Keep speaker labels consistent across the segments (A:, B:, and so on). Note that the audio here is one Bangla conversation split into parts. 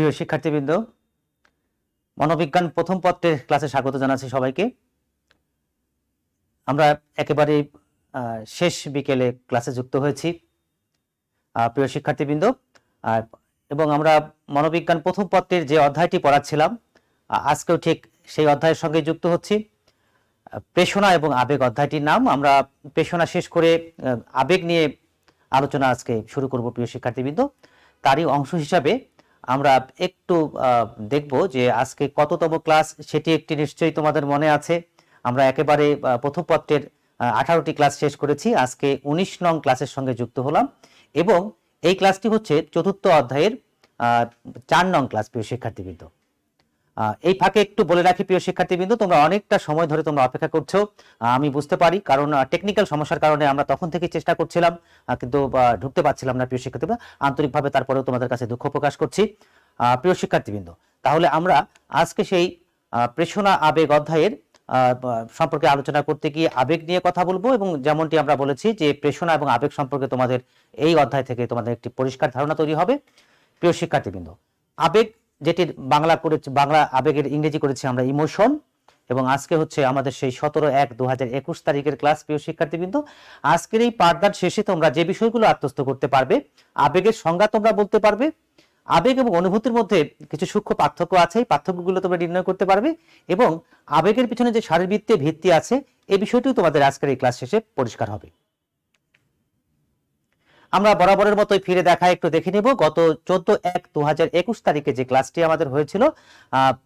A: প্রিয় শিক্ষার্থীবৃন্দ, মনোবিজ্ঞান প্রথম পত্রের ক্লাসে স্বাগত জানাচ্ছি সবাইকে। আমরা একেবারে শেষ বিকেলে ক্লাসে যুক্ত হয়েছি প্রিয় শিক্ষার্থীবৃন্দ, এবং আমরা মনোবিজ্ঞান প্রথম পত্রের যে অধ্যায়টি পড়াচ্ছিলাম আজকেও ঠিক সেই অধ্যায়ের সঙ্গে যুক্ত হচ্ছি। প্রেষণা এবং আবেগ অধ্যায়টির নাম। আমরা প্রেষণা শেষ করে আবেগ নিয়ে আলোচনা আজকে শুরু করব প্রিয় শিক্ষার্থীবৃন্দ। তারই অংশ হিসাবে আমরা একটু দেখব যে আজকে কততম ক্লাস, সেটি একটি নিশ্চয়ই তোমাদের মনে আছে। আমরা একেবারে প্রথম পত্রের 18টি ক্লাস শেষ করেছি, আজকে 19 নং ক্লাসের সঙ্গে যুক্ত হলাম এবং এই ক্লাসটি হচ্ছে চতুর্থ অধ্যায়ের 4 নং ক্লাস প্রিয় শিক্ষার্থীবৃন্দ। এই ফাঁকে একটু বলে রাখি প্রিয় শিক্ষার্থীবৃন্দ, তোমরা অনেকটা সময় ধরে তোমরা অপেক্ষা করছো, আমি বুঝতে পারি, কারণ টেকনিক্যাল সমস্যার কারণে আমরা তখন থেকে চেষ্টা করছিলাম কিন্তু ঢুকতে পারছিলাম না প্রিয় শিক্ষার্থীবৃন্দ। আন্তরিকভাবে তারপরেও তোমাদের কাছে দুঃখ প্রকাশ করছি প্রিয় শিক্ষার্থীবৃন্দ। তাহলে আমরা আজকে সেই প্রেষণা আবেগ অধ্যায়ের সম্পর্কে আলোচনা করতে গিয়ে আবেগ নিয়ে কথা বলবো, এবং যেমনটি আমরা বলেছি যে প্রেষণা এবং আবেগ সম্পর্কে তোমাদের এই অধ্যায় থেকে তোমাদের একটি পরিষ্কার ধারণা তৈরি হবে প্রিয় শিক্ষার্থীবৃন্দ। আবেগ, যেটির বাংলা আবেগের ইংরেজি করেছি আমরা ইমোশন, এবং আজকে হচ্ছে আমাদের সেই 17/1/2021 তারিখের ক্লাস প্রিয় শিক্ষার্থীবৃন্দ। আজকের এই পাঠদান শেষে তোমরা যে বিষয়গুলো আত্মস্থ করতে পারবে, আবেগের সংজ্ঞা তোমরা বলতে পারবে, আবেগ এবং অনুভূতির মধ্যে কিছু সূক্ষ্ম পার্থক্য আছে, এই পার্থক্যগুলো তোমরা নির্ণয় করতে পারবে, এবং আবেগের পিছনে যে শারীরবৃত্তীয় ভিত্তি আছে এই বিষয়টিও তোমাদের আজকের এই ক্লাস শেষে পরিষ্কার হবে। আমরা বরাবরের মতোই ফিরে দেখা একটু দেখে নেব গত 14/1/2021 তারিখে যে ক্লাসটি আমাদের হয়েছিল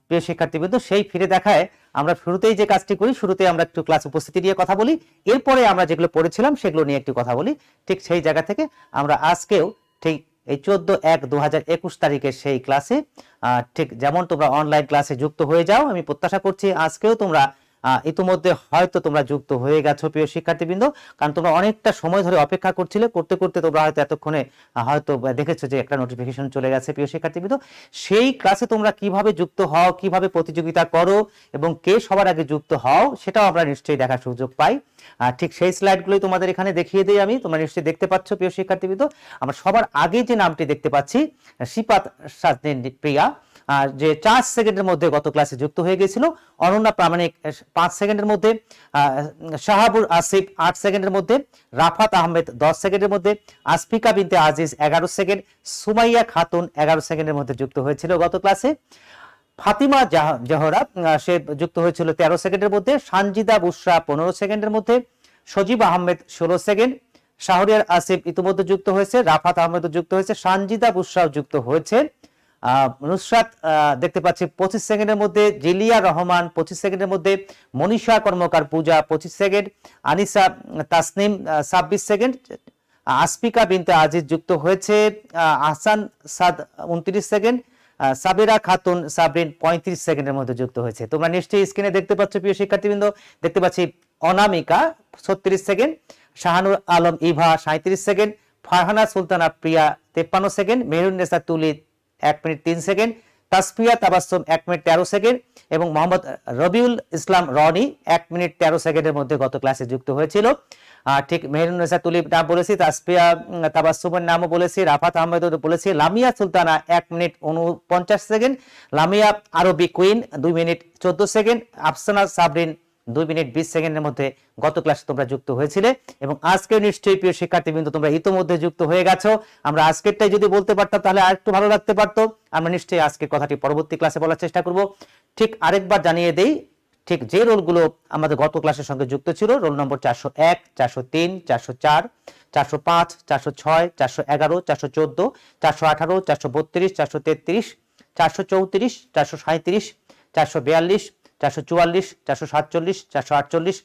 A: প্রিয় শিক্ষার্থীবৃন্দ। সেই ফিরে দেখায় আমরা শুরুতেই যে কাজটি করি, শুরুতে আমরা একটু ক্লাস উপস্থিতি নিয়ে কথা বলি, এরপরে আমরা যেগুলো পড়েছিলাম সেগুলো নিয়ে একটু কথা বলি। ঠিক সেই জায়গা থেকে আমরা আজকেও ঠিক এই 14/1/2021 তারিখের সেই ক্লাসে ঠিক যেমন তোমরা অনলাইন ক্লাসে যুক্ত হয়ে যাও, আমি প্রত্যাশা করছি আজকেও তোমরা ইতিমধ্যে হয়তো তোমরা যুক্ত হয়ে গেছো প্রিয় শিক্ষার্থীবৃন্দ, কারণ তোমরা অনেকটা সময় ধরে অপেক্ষা করছিলে, করতে করতে তোমরা হয়তো এতক্ষণে হয়তো দেখেছো যে একটা নোটিফিকেশন চলে গেছে প্রিয় শিক্ষার্থীবৃন্দ। সেই ক্লাসে তোমরা কিভাবে যুক্ত হও, কিভাবে প্রতিযোগিতা করো এবং কে সবার আগে যুক্ত হও সেটাও আমরা নিশ্চয়ই দেখার সুযোগ পাই। ঠিক সেই স্লাইডগুলোই তোমাদের এখানে দেখিয়ে দিই আমি, তোমরা নিশ্চয়ই দেখতে পাচ্ছ প্রিয় শিক্ষার্থীবৃন্দ। আমরা সবার আগে যে নামটি দেখতে পাচ্ছি শ্রীপাদ সাজনী প্রিয়া, যে 4 সেকেন্ডের মধ্যে গত ক্লাসে যুক্ত হয়ে গেছিল, অনন্যা প্রামাণিক 5 সেকেন্ডের মধ্যে, শাহাবুর আসিফ 8 সেকেন্ডের মধ্যে, রাফাত আহমেদ 10 সেকেন্ডের মধ্যে, আসফিকা বিনতে আজিজ 11 সেকেন্ড, সুমাইয়া খাতুন 11 সেকেন্ডের মধ্যে যুক্ত হয়েছিল গত ক্লাসে, ফাতিমা জহরা সে যুক্ত হয়েছিল 13 সেকেন্ডের মধ্যে, সানজিদা বুশরা 15 সেকেন্ডের মধ্যে, সজীব আহমেদ 16 সেকেন্ড, শাহরিয়ার আসিফ ইতিমধ্যে যুক্ত হয়েছে, রাফাত আহমেদও যুক্ত হয়েছে, সানজিদা বুশরাও যুক্ত হয়েছে, নুসরাত দেখতে পাচ্ছি 25 সেকেন্ডের মধ্যে, জিলিয়া রহমান 25 সেকেন্ডের মধ্যে, মনীষা কর্মকার পূজা 25 সেকেন্ড, আনিসা তাসনিম 26 সেকেন্ড, আসফিকা বিনতে আজিজ যুক্ত হয়েছে, আহসান সাদ 29 সেকেন্ড, সাবেরা খাতুন সাবরিন 35 সেকেন্ডের মধ্যে যুক্ত হয়েছে। তোমরা নিশ্চয়ই স্ক্রিনে দেখতে পাচ্ছ প্রিয় শিক্ষার্থীবৃন্দ, দেখতে পাচ্ছি অনামিকা 36 সেকেন্ড, শাহানুর আলম ইভা 37 সেকেন্ড, ফারহানা সুলতানা প্রিয়া 53 সেকেন্ড, মেহরুন্নেসা তুলি 1 minute 3 second, Tasfia Tabassum 1 minute 13 second, এবং মোহাম্মদ রবিউল ইসলাম রনি 1 মিনিট 13 সেকেন্ডের মধ্যে গত ক্লাসে যুক্ত হয়েছিল। ঠিক মেহরুন্নেসা তুলি নাম বলেছি, তাসফিয়া তাবাসসুমের নামও বলেছি, রাফাত আহমেদও বলেছি, লামিয়া সুলতানা 1 মিনিট 49 সেকেন্ড, লামিয়া আরবি queen 2 minute 14 second, Afsana Sabrin 2 minute 20 সেকেন্ডের মধ্যে গত ক্লাসে তোমরা যুক্ত হয়েছিলে, এবং আজকে নিশ্চয়ই প্রিয় শিক্ষার্থীবৃন্দ তোমরা ইতিমধ্যে যুক্ত হয়ে গেছো। আমরা আজকেরটাই যদি বলতে পারতাম তাহলে আর একটু ভালো লাগতে পারতো। আমরা নিশ্চয়ই আজকের কথাটি পরবর্তী ক্লাসে বলার চেষ্টা করব। ঠিক আরেকবার জানিয়ে দেই, ঠিক যে রোলগুলো আমাদের গত ক্লাসের সঙ্গে যুক্ত ছিল, রোল নম্বর 401, 403, 404, 405, 406, 411, 414, 418, 432, 433, 434, 437, 442, 444, 447, 448,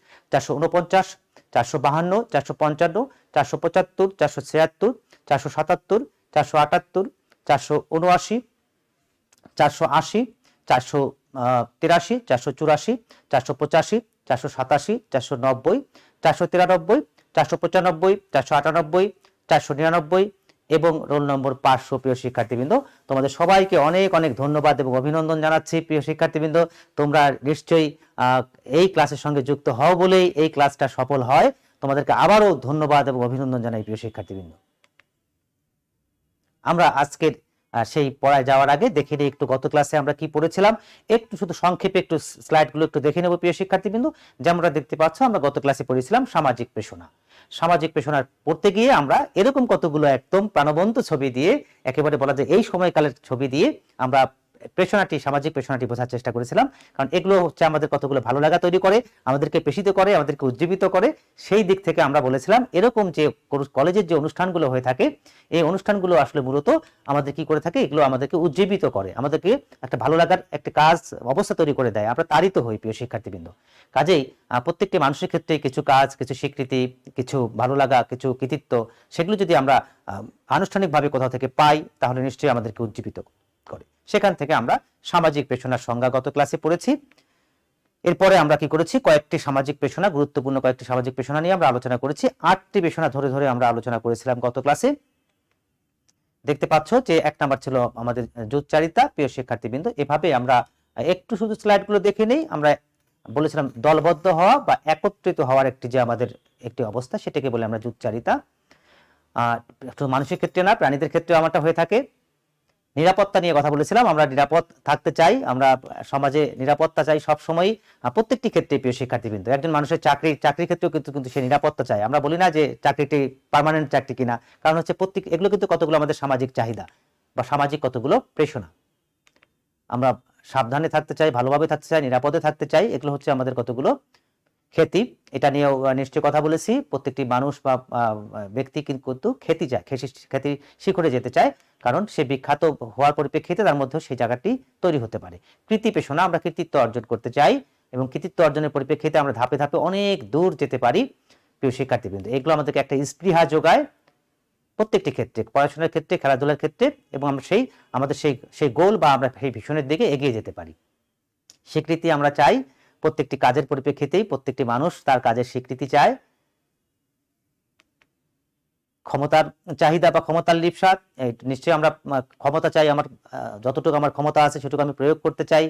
A: 449, 452, 455, 475, 476, 477, 478, 479, 480, 483, 484, 485, 487, 490, 493, 495, 498, 499 এবং রোল নম্বর 500। প্রিয় শিক্ষার্থীবৃন্দ, তোমাদের সবাইকে অনেক অনেক ধন্যবাদ এবং অভিনন্দন জানাচ্ছি প্রিয় শিক্ষার্থীবৃন্দ। তোমরা নিশ্চয়ই এই ক্লাসের সঙ্গে যুক্ত হও বলেই এই ক্লাসটা সফল হয়। তোমাদেরকে আবারও ধন্যবাদ এবং অভিনন্দন জানাই প্রিয় শিক্ষার্থীবৃন্দ। আমরা আজকের সেই পড়ায় যাওয়ার আগে দেখে নিই একটু গত ক্লাসে আমরা কি পড়েছিলাম, একটু শুধু সংক্ষেপে একটু স্লাইডগুলো একটু দেখে নেব প্রিয় শিক্ষার্থীবৃন্দ। যেমনটা দেখতে পাচ্ছ আমরা গত ক্লাসে পড়েছিলাম সামাজিক পেশনা। সামাজিক পেশনার পড়তে গিয়ে আমরা এরকম কতগুলো একদম প্রাণবন্ত ছবি দিয়ে, একেবারে বলা যায় এই সময়কালের ছবি দিয়ে আমরা পেশনাটি, সামাজিক পেশনাটি বোঝার চেষ্টা করেছিলাম। কারণ এগুলো হচ্ছে আমাদের কতগুলো ভালো লাগা তৈরি করে, আমাদেরকে পেশিত করে, আমাদেরকে উজ্জীবিত করে। সেই দিক থেকে আমরা বলেছিলাম এরকম যে কলেজের যে অনুষ্ঠানগুলো হয়ে থাকে, এই অনুষ্ঠানগুলো আসলে মূলত আমাদের কি করে থাকে, এগুলো আমাদেরকে উজ্জীবিত করে, আমাদেরকে একটা ভালো লাগার একটা কাজ অবস্থা তৈরি করে দেয়। আমরা তারিত হই প্রিয় শিক্ষার্থীবৃন্দ। কাজেই প্রত্যেকটি মানুষের ক্ষেত্রে কিছু কাজ, কিছু স্বীকৃতি, কিছু ভালো লাগা, কিছু কৃতিত্ব, সেগুলো যদি আমরা আনুষ্ঠানিকভাবে কোথাও থেকে পাই তাহলে নিশ্চয়ই আমাদেরকে উজ্জীবিত করে। সেখান থেকে আমরা সামাজিক পেশনার সংজ্ঞা গত ক্লাসে পড়েছি। এরপরে আমরা কি করেছি, কয়েকটি সামাজিক পেশনা, গুরুত্বপূর্ণ কয়েকটি সামাজিক পেশনা নিয়ে আমরা আলোচনা করেছি। 8টি পেশনা ধরে ধরে আমরা আলোচনা করেছিলাম গত ক্লাসে। দেখতে পাচ্ছ যে 1 নাম্বার ছিল আমাদের জুটচারিতা। প্রিয় শিক্ষার্থীবৃন্দ, এভাবে আমরা একটু শুধু স্লাইডগুলো দেখে নেই। আমরা বলেছিলাম দলবদ্ধ হওয়া বা একত্রিত হওয়ার একটি যে আমাদের একটি অবস্থা, সেটাকে বলে আমরা জুটচারিতা। মানুষের ক্ষেত্রে না, প্রাণীদের ক্ষেত্রে আমারটা হয়ে থাকে। নিরাপত্তা নিয়ে কথা বলেছিলাম, আমরা নিরাপদ থাকতে চাই, আমরা সমাজে নিরাপত্তা চাই সব সময়, প্রত্যেকটি ক্ষেত্রে প্রিয় শিক্ষার্থীবৃন্দ। একজন মানুষের চাকরির ক্ষেত্রেও কিন্তু সে নিরাপত্তা চায়। আমরা বলি না যে চাকরিটি পার্মানেন্ট চাকরি কিনা, কারণ হচ্ছে এগুলো কিন্তু কতগুলো আমাদের সামাজিক চাহিদা বা সামাজিক কতগুলো প্রেষণা। আমরা সাবধানে থাকতে চাই, ভালোভাবে থাকতে চাই, নিরাপদে থাকতে চাই, এগুলো হচ্ছে আমাদের কতগুলো খ্যাতি। এটা নিয়েও নিশ্চয় কথা বলেছি। প্রত্যেকটি মানুষ বা ব্যক্তি কিন্তু খ্যাতি চায়, খ্যাতি শিখরে যেতে চায়, কারণ সে বিখ্যাত হওয়ার পরিপ্রেক্ষিতে তার মধ্যে সেই জায়গাটি তৈরি হতে পারে। কৃতি পেশনা, আমরা কৃতিত্ব অর্জন করতে চাই এবং কৃতিত্ব অর্জনের পরিপ্রেক্ষিতে আমরা ধাপে ধাপে অনেক দূর যেতে পারি প্রিয় শিক্ষার্থীবৃন্দ। এগুলো আমাদেরকে একটা স্পৃহা যোগায় প্রত্যেকটি ক্ষেত্রে, পড়াশোনার ক্ষেত্রে, খেলাধুলার ক্ষেত্রে, এবং আমরা আমাদের সেই গোল বা আমরা সেই ভিশনের দিকে এগিয়ে যেতে পারি। স্বীকৃতি আমরা চাই, প্রত্যেকটি কাজের পরিপ্রেক্ষিতেই প্রত্যেকটি মানুষ তার কাজের স্বীকৃতি চায়। ক্ষমতার চাহিদা বা ক্ষমতার লিপ্সা, নিশ্চয়ই আমরা ক্ষমতা চাই, আমার যতটুকু আমার ক্ষমতা আছে সেটুকু আমি প্রয়োগ করতে চাই।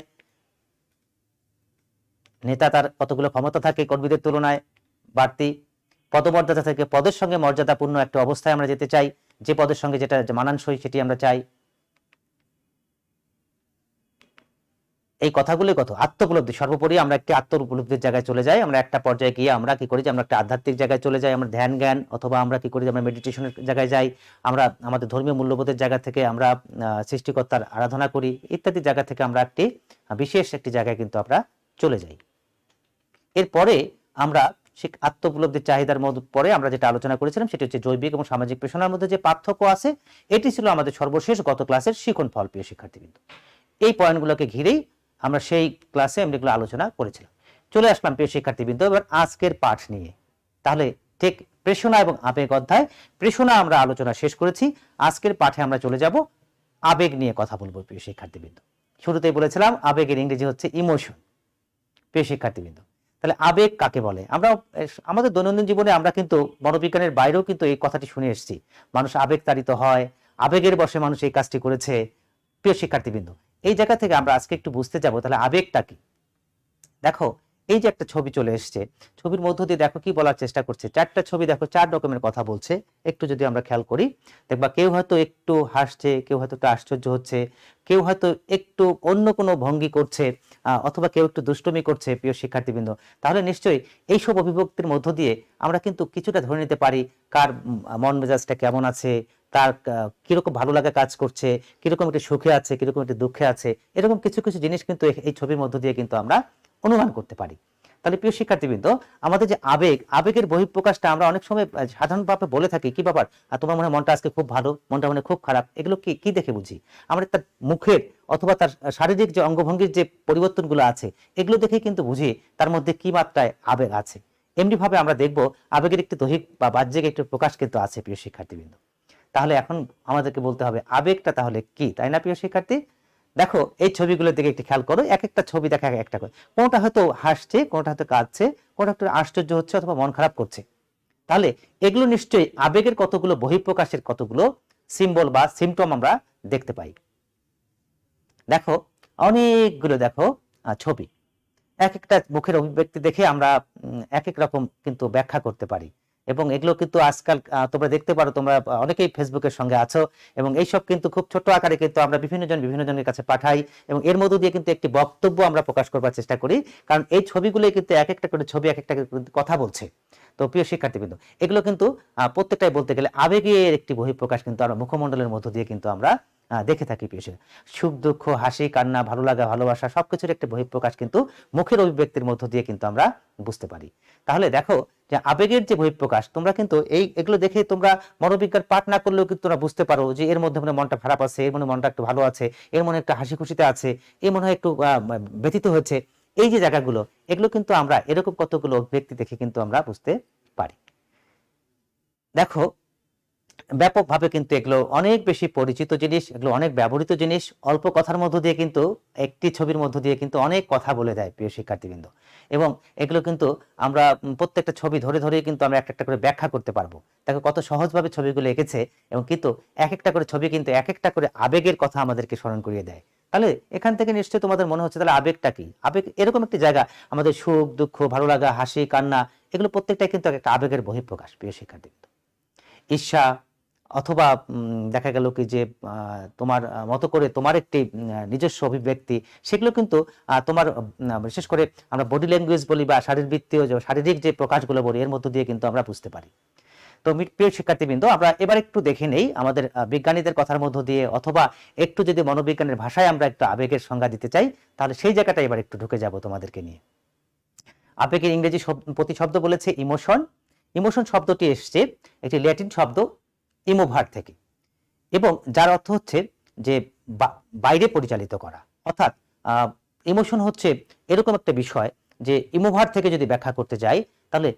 A: নেতা তার কতগুলো ক্ষমতা থাকে কর্মীদের তুলনায় বাড়তি। পদমর্যাদা থেকে পদের সঙ্গে মর্যাদাপূর্ণ একটা অবস্থায় আমরা যেতে চাই, যে পদের সঙ্গে যেটা মানানসই সেটি আমরা চাই। এই কথাগুলো কত আত্মোপলব্ধি, সর্বোপরি আমরা একটি আত্মোপলব্ধির জায়গায় চলে যাই। আমরা একটা পর্যায়ে গিয়ে আমরা কি করি যে আমরা একটা আধ্যাত্মিক জায়গায় চলে যাই, আমরা ধ্যান জ্ঞান, অথবা আমরা কি করি যে আমরা মেডিটেশনের জায়গায় যাই, আমরা আমাদের ধর্মীয় মূল্যবোধের জায়গা থেকে আমরা সৃষ্টিকর্তার আরাধনা করি, ইত্যাদি জায়গা থেকে আমরা একটি বিশেষ একটি জায়গায় কিন্তু আমরা চলে যাই। এরপরে আমরা আত্মোপলব্ধির চাহিদার মধ্যে পরে আমরা যেটা আলোচনা করেছিলাম সেটি হচ্ছে জৈবিক এবং সামাজিক পেশনার মধ্যে যে পার্থক্য আছে, এটি ছিল আমাদের সর্বশেষ গত ক্লাসের শিখন ফল প্রিয় শিক্ষার্থীবৃন্দ। এই পয়েন্টগুলোকে ঘিরেই আমরা সেই ক্লাসে আমরা এগুলো আলোচনা করেছিলাম। চলে আসলাম প্রিয় শিক্ষার্থীবৃন্দ এবার আজকের পাঠ নিয়ে। তাহলে ঠিক প্রেষণা এবং আবেগ অধ্যায়, প্রেষণা আমরা আলোচনা শেষ করেছি। আজকের পাঠে আমরা চলে যাব আবেগ নিয়ে কথা বলবো প্রিয় শিক্ষার্থীবৃন্দ। শুরুতেই বলেছিলাম আবেগের ইংরেজি হচ্ছে ইমোশন প্রিয় শিক্ষার্থীবৃন্দ। তাহলে আবেগ কাকে বলে? আমরা আমাদের দৈনন্দিন জীবনে আমরা কিন্তু মনোবিজ্ঞানের বাইরেও কিন্তু এই কথাটি শুনে এসেছি, মানুষ আবেগ তাড়িত হয়, আবেগের বশে মানুষ এই কাজটি করেছে। প্রিয় শিক্ষার্থীবৃন্দ, এই জায়গা থেকে আমরা আজকে একটু বুঝতে যাব তাহলে আবেগটা কি। দেখো, এই যে একটা ছবি চলে এসছে, ছবির মধ্য দিয়ে দেখো কি বলার চেষ্টা করছে। 4টা ছবি দেখো, 4 রকমের কথা বলছে। একটু যদি আমরা খেয়াল করি দেখবা কেউ হয়তো একটু হাসছে, কেউ হয়তো একটু আশ্চর্য হচ্ছে, কেউ হয়তো একটু অন্য কোনো ভঙ্গি করছে, অথবা কেউ একটু দুষ্টুমি করছে প্রিয় শিক্ষার্থীবৃন্দ। তাহলে নিশ্চয়ই এইসব অভিব্যক্তির মধ্য দিয়ে আমরা কিন্তু কিছুটা ধরে নিতে পারি কার মন মেজাজটা কেমন আছে, তার কিরকম ভালো লাগা কাজ করছে, কিরকম একটু সুখে আছে, কিরকম একটু দুঃখে আছে। এরকম কিছু কিছু জিনিস কিন্তু এই ছবির মধ্য দিয়ে কিন্তু আমরা অনুমান করতে পারি। তাহলে প্রিয় শিক্ষার্থীবৃন্দ, আমাদের যে আবেগের বহিঃপ্রকাশটা আমরা অনেক সময় সাধারণভাবে বলে থাকি কি ব্যাপার, তোমার মনে হয় মনটা আজকে খুব ভালো, মনটা মনে খুব খারাপ, এগুলো কি দেখে বুঝি? আমরা তার মুখের অথবা তার শারীরিক যে অঙ্গভঙ্গির যে পরিবর্তনগুলো আছে এগুলো দেখেই কিন্তু বুঝি তার মধ্যে কি মাত্রায় আবেগ আছে। এমনি ভাবে আমরা দেখব আবেগের একটি দৈহিক বা বাহ্যিক একটি প্রকাশ কিন্তু আছে প্রিয় শিক্ষার্থীবৃন্দ। তাহলে এখন আমাদেরকে বলতে হবে আবেগটা তাহলে কি, তাই না প্রিয় শিক্ষার্থী? দেখো এই ছবিগুলোর দিকে একটু খেয়াল করো, এক একটা ছবি দেখা একটা করে, কোনটা হয়তো হাসছে, কোনটা হয়তো কাঁদছে, কোনটা একটু আশ্চর্য হচ্ছে অথবা মন খারাপ করছে। তাহলে এগুলো নিশ্চয়ই আবেগের কতগুলো বহিঃপ্রকাশের কতগুলো সিম্বল বা সিমটম আমরা দেখতে পাই। দেখো অনেকগুলো দেখো ছবি, এক একটা মুখের অভিব্যক্তি দেখে আমরা এক এক রকম কিন্তু ব্যাখ্যা করতে পারি। এবং এগুলো কিন্তু আজকাল তোমরা দেখতে পারো, তোমরা অনেকেই ফেসবুকের সঙ্গে আছো, এবং এইসব কিন্তু খুব ছোট আকারে কিন্তু আমরা বিভিন্ন জনের কাছে পাঠাই, এবং এর মধ্য দিয়ে কিন্তু একটি বক্তব্য আমরা প্রকাশ করবার চেষ্টা করি, কারণ এই ছবিগুলোই কিন্তু এক একটা করে ছবি এক একটা করে কথা বলছে। তো প্রিয় শিক্ষার্থীবৃন্দ, এগুলো কিন্তু প্রত্যেকটাই বলতে গেলে আবেগের একটি বহিঃপ্রকাশ কিন্তু আমরা মুখমণ্ডলের মধ্য দিয়ে কিন্তু আমরা দেখে থাকি। প্রিয় সুখ দুঃখ, হাসি কান্না, ভালো লাগা ভালোবাসা সবকিছুর একটা বহিঃপ্রকাশ কিন্তু মুখের অভিব্যক্তির মধ্য দিয়ে কিন্তু আমরা বুঝতে পারি। তাহলে দেখো যে আবেগের যে বহিঃপ্রকাশ, তোমরা কিন্তু এগুলো দেখে তোমরা মনোবিজ্ঞান পাঠ না করলেও কিন্তু তোমরা বুঝতে পারো যে এর মধ্যে মনে মনটা খারাপ আছে, এর মনে মনটা একটু ভালো আছে, এর মনে একটা হাসি খুশিতে আছে, এর মনে হয় একটু ব্যথিত হয়েছে। এই যে জায়গাগুলো, এগুলো কিন্তু আমরা এরকম কতগুলো ব্যক্তি দেখে কিন্তু আমরা বুঝতে পারি। দেখো ব্যাপকভাবে কিন্তু এগুলো অনেক বেশি পরিচিত জিনিস, এগুলো অনেক ব্যবহৃত জিনিস। অল্প কথার মধ্য দিয়ে কিন্তু, একটি ছবির মধ্য দিয়ে কিন্তু অনেক কথা বলে দেয় প্রিয় শিক্ষার্থীবৃন্দ। এবং এগুলো কিন্তু আমরা প্রত্যেকটা ছবি ধরে ধরে কিন্তু আমরা একটা একটা করে ব্যাখ্যা করতে পারবো। দেখো কত সহজভাবে ছবিগুলো এঁকেছে, এবং কিন্তু এক একটা করে ছবি কিন্তু এক একটা করে আবেগের কথা আমাদেরকে স্মরণ করিয়ে দেয়। তাহলে এখান থেকে নিশ্চয়ই তোমাদের মনে হচ্ছে তাহলে আবেগটা কি? আবেগ এরকম একটি জায়গা, আমাদের সুখ দুঃখ, ভালো লাগা, হাসি কান্না, এগুলো প্রত্যেকটাই কিন্তু একটা আবেগের বহিঃপ্রকাশ প্রিয় শিক্ষার্থীবৃন্দ। ঈর্ষা, অথবা দেখা গেল কি যে তোমার মতো করে তোমার একটি নিজস্ব অভিব্যক্তি, সেগুলো কিন্তু তোমার বিশেষ করে আমরা বডি ল্যাঙ্গুয়েজ বলি বা শারীরিক যে প্রকাশগুলো বলি, এর মধ্য দিয়ে কিন্তু আমরা বুঝতে পারি। তো প্রিয় শিক্ষার্থীবৃন্দ, আমরা এবার একটু দেখে নেই আমাদের বিজ্ঞানীদের কথার মধ্য দিয়ে, অথবা একটু যদি মনোবিজ্ঞানের ভাষায় আমরা একটু আবেগের সংজ্ঞা দিতে চাই, তাহলে সেই জায়গাটা এবার একটু ঢুকে যাব তোমাদেরকে নিয়ে। আবেগের ইংরেজি প্রতিশব্দ বলেছে ইমোশন। ইমোশন শব্দটি এসছে একটি ল্যাটিন শব্দ ইমোভার থেকে, এবং যার অর্থ হচ্ছে যে বাইরে পরিচালিত করা। অর্থাৎ ইমোশন হচ্ছে এরকম একটা বিষয় যে ইমোভার থেকে যদি ব্যাখ্যা করতে যাই, তাহলে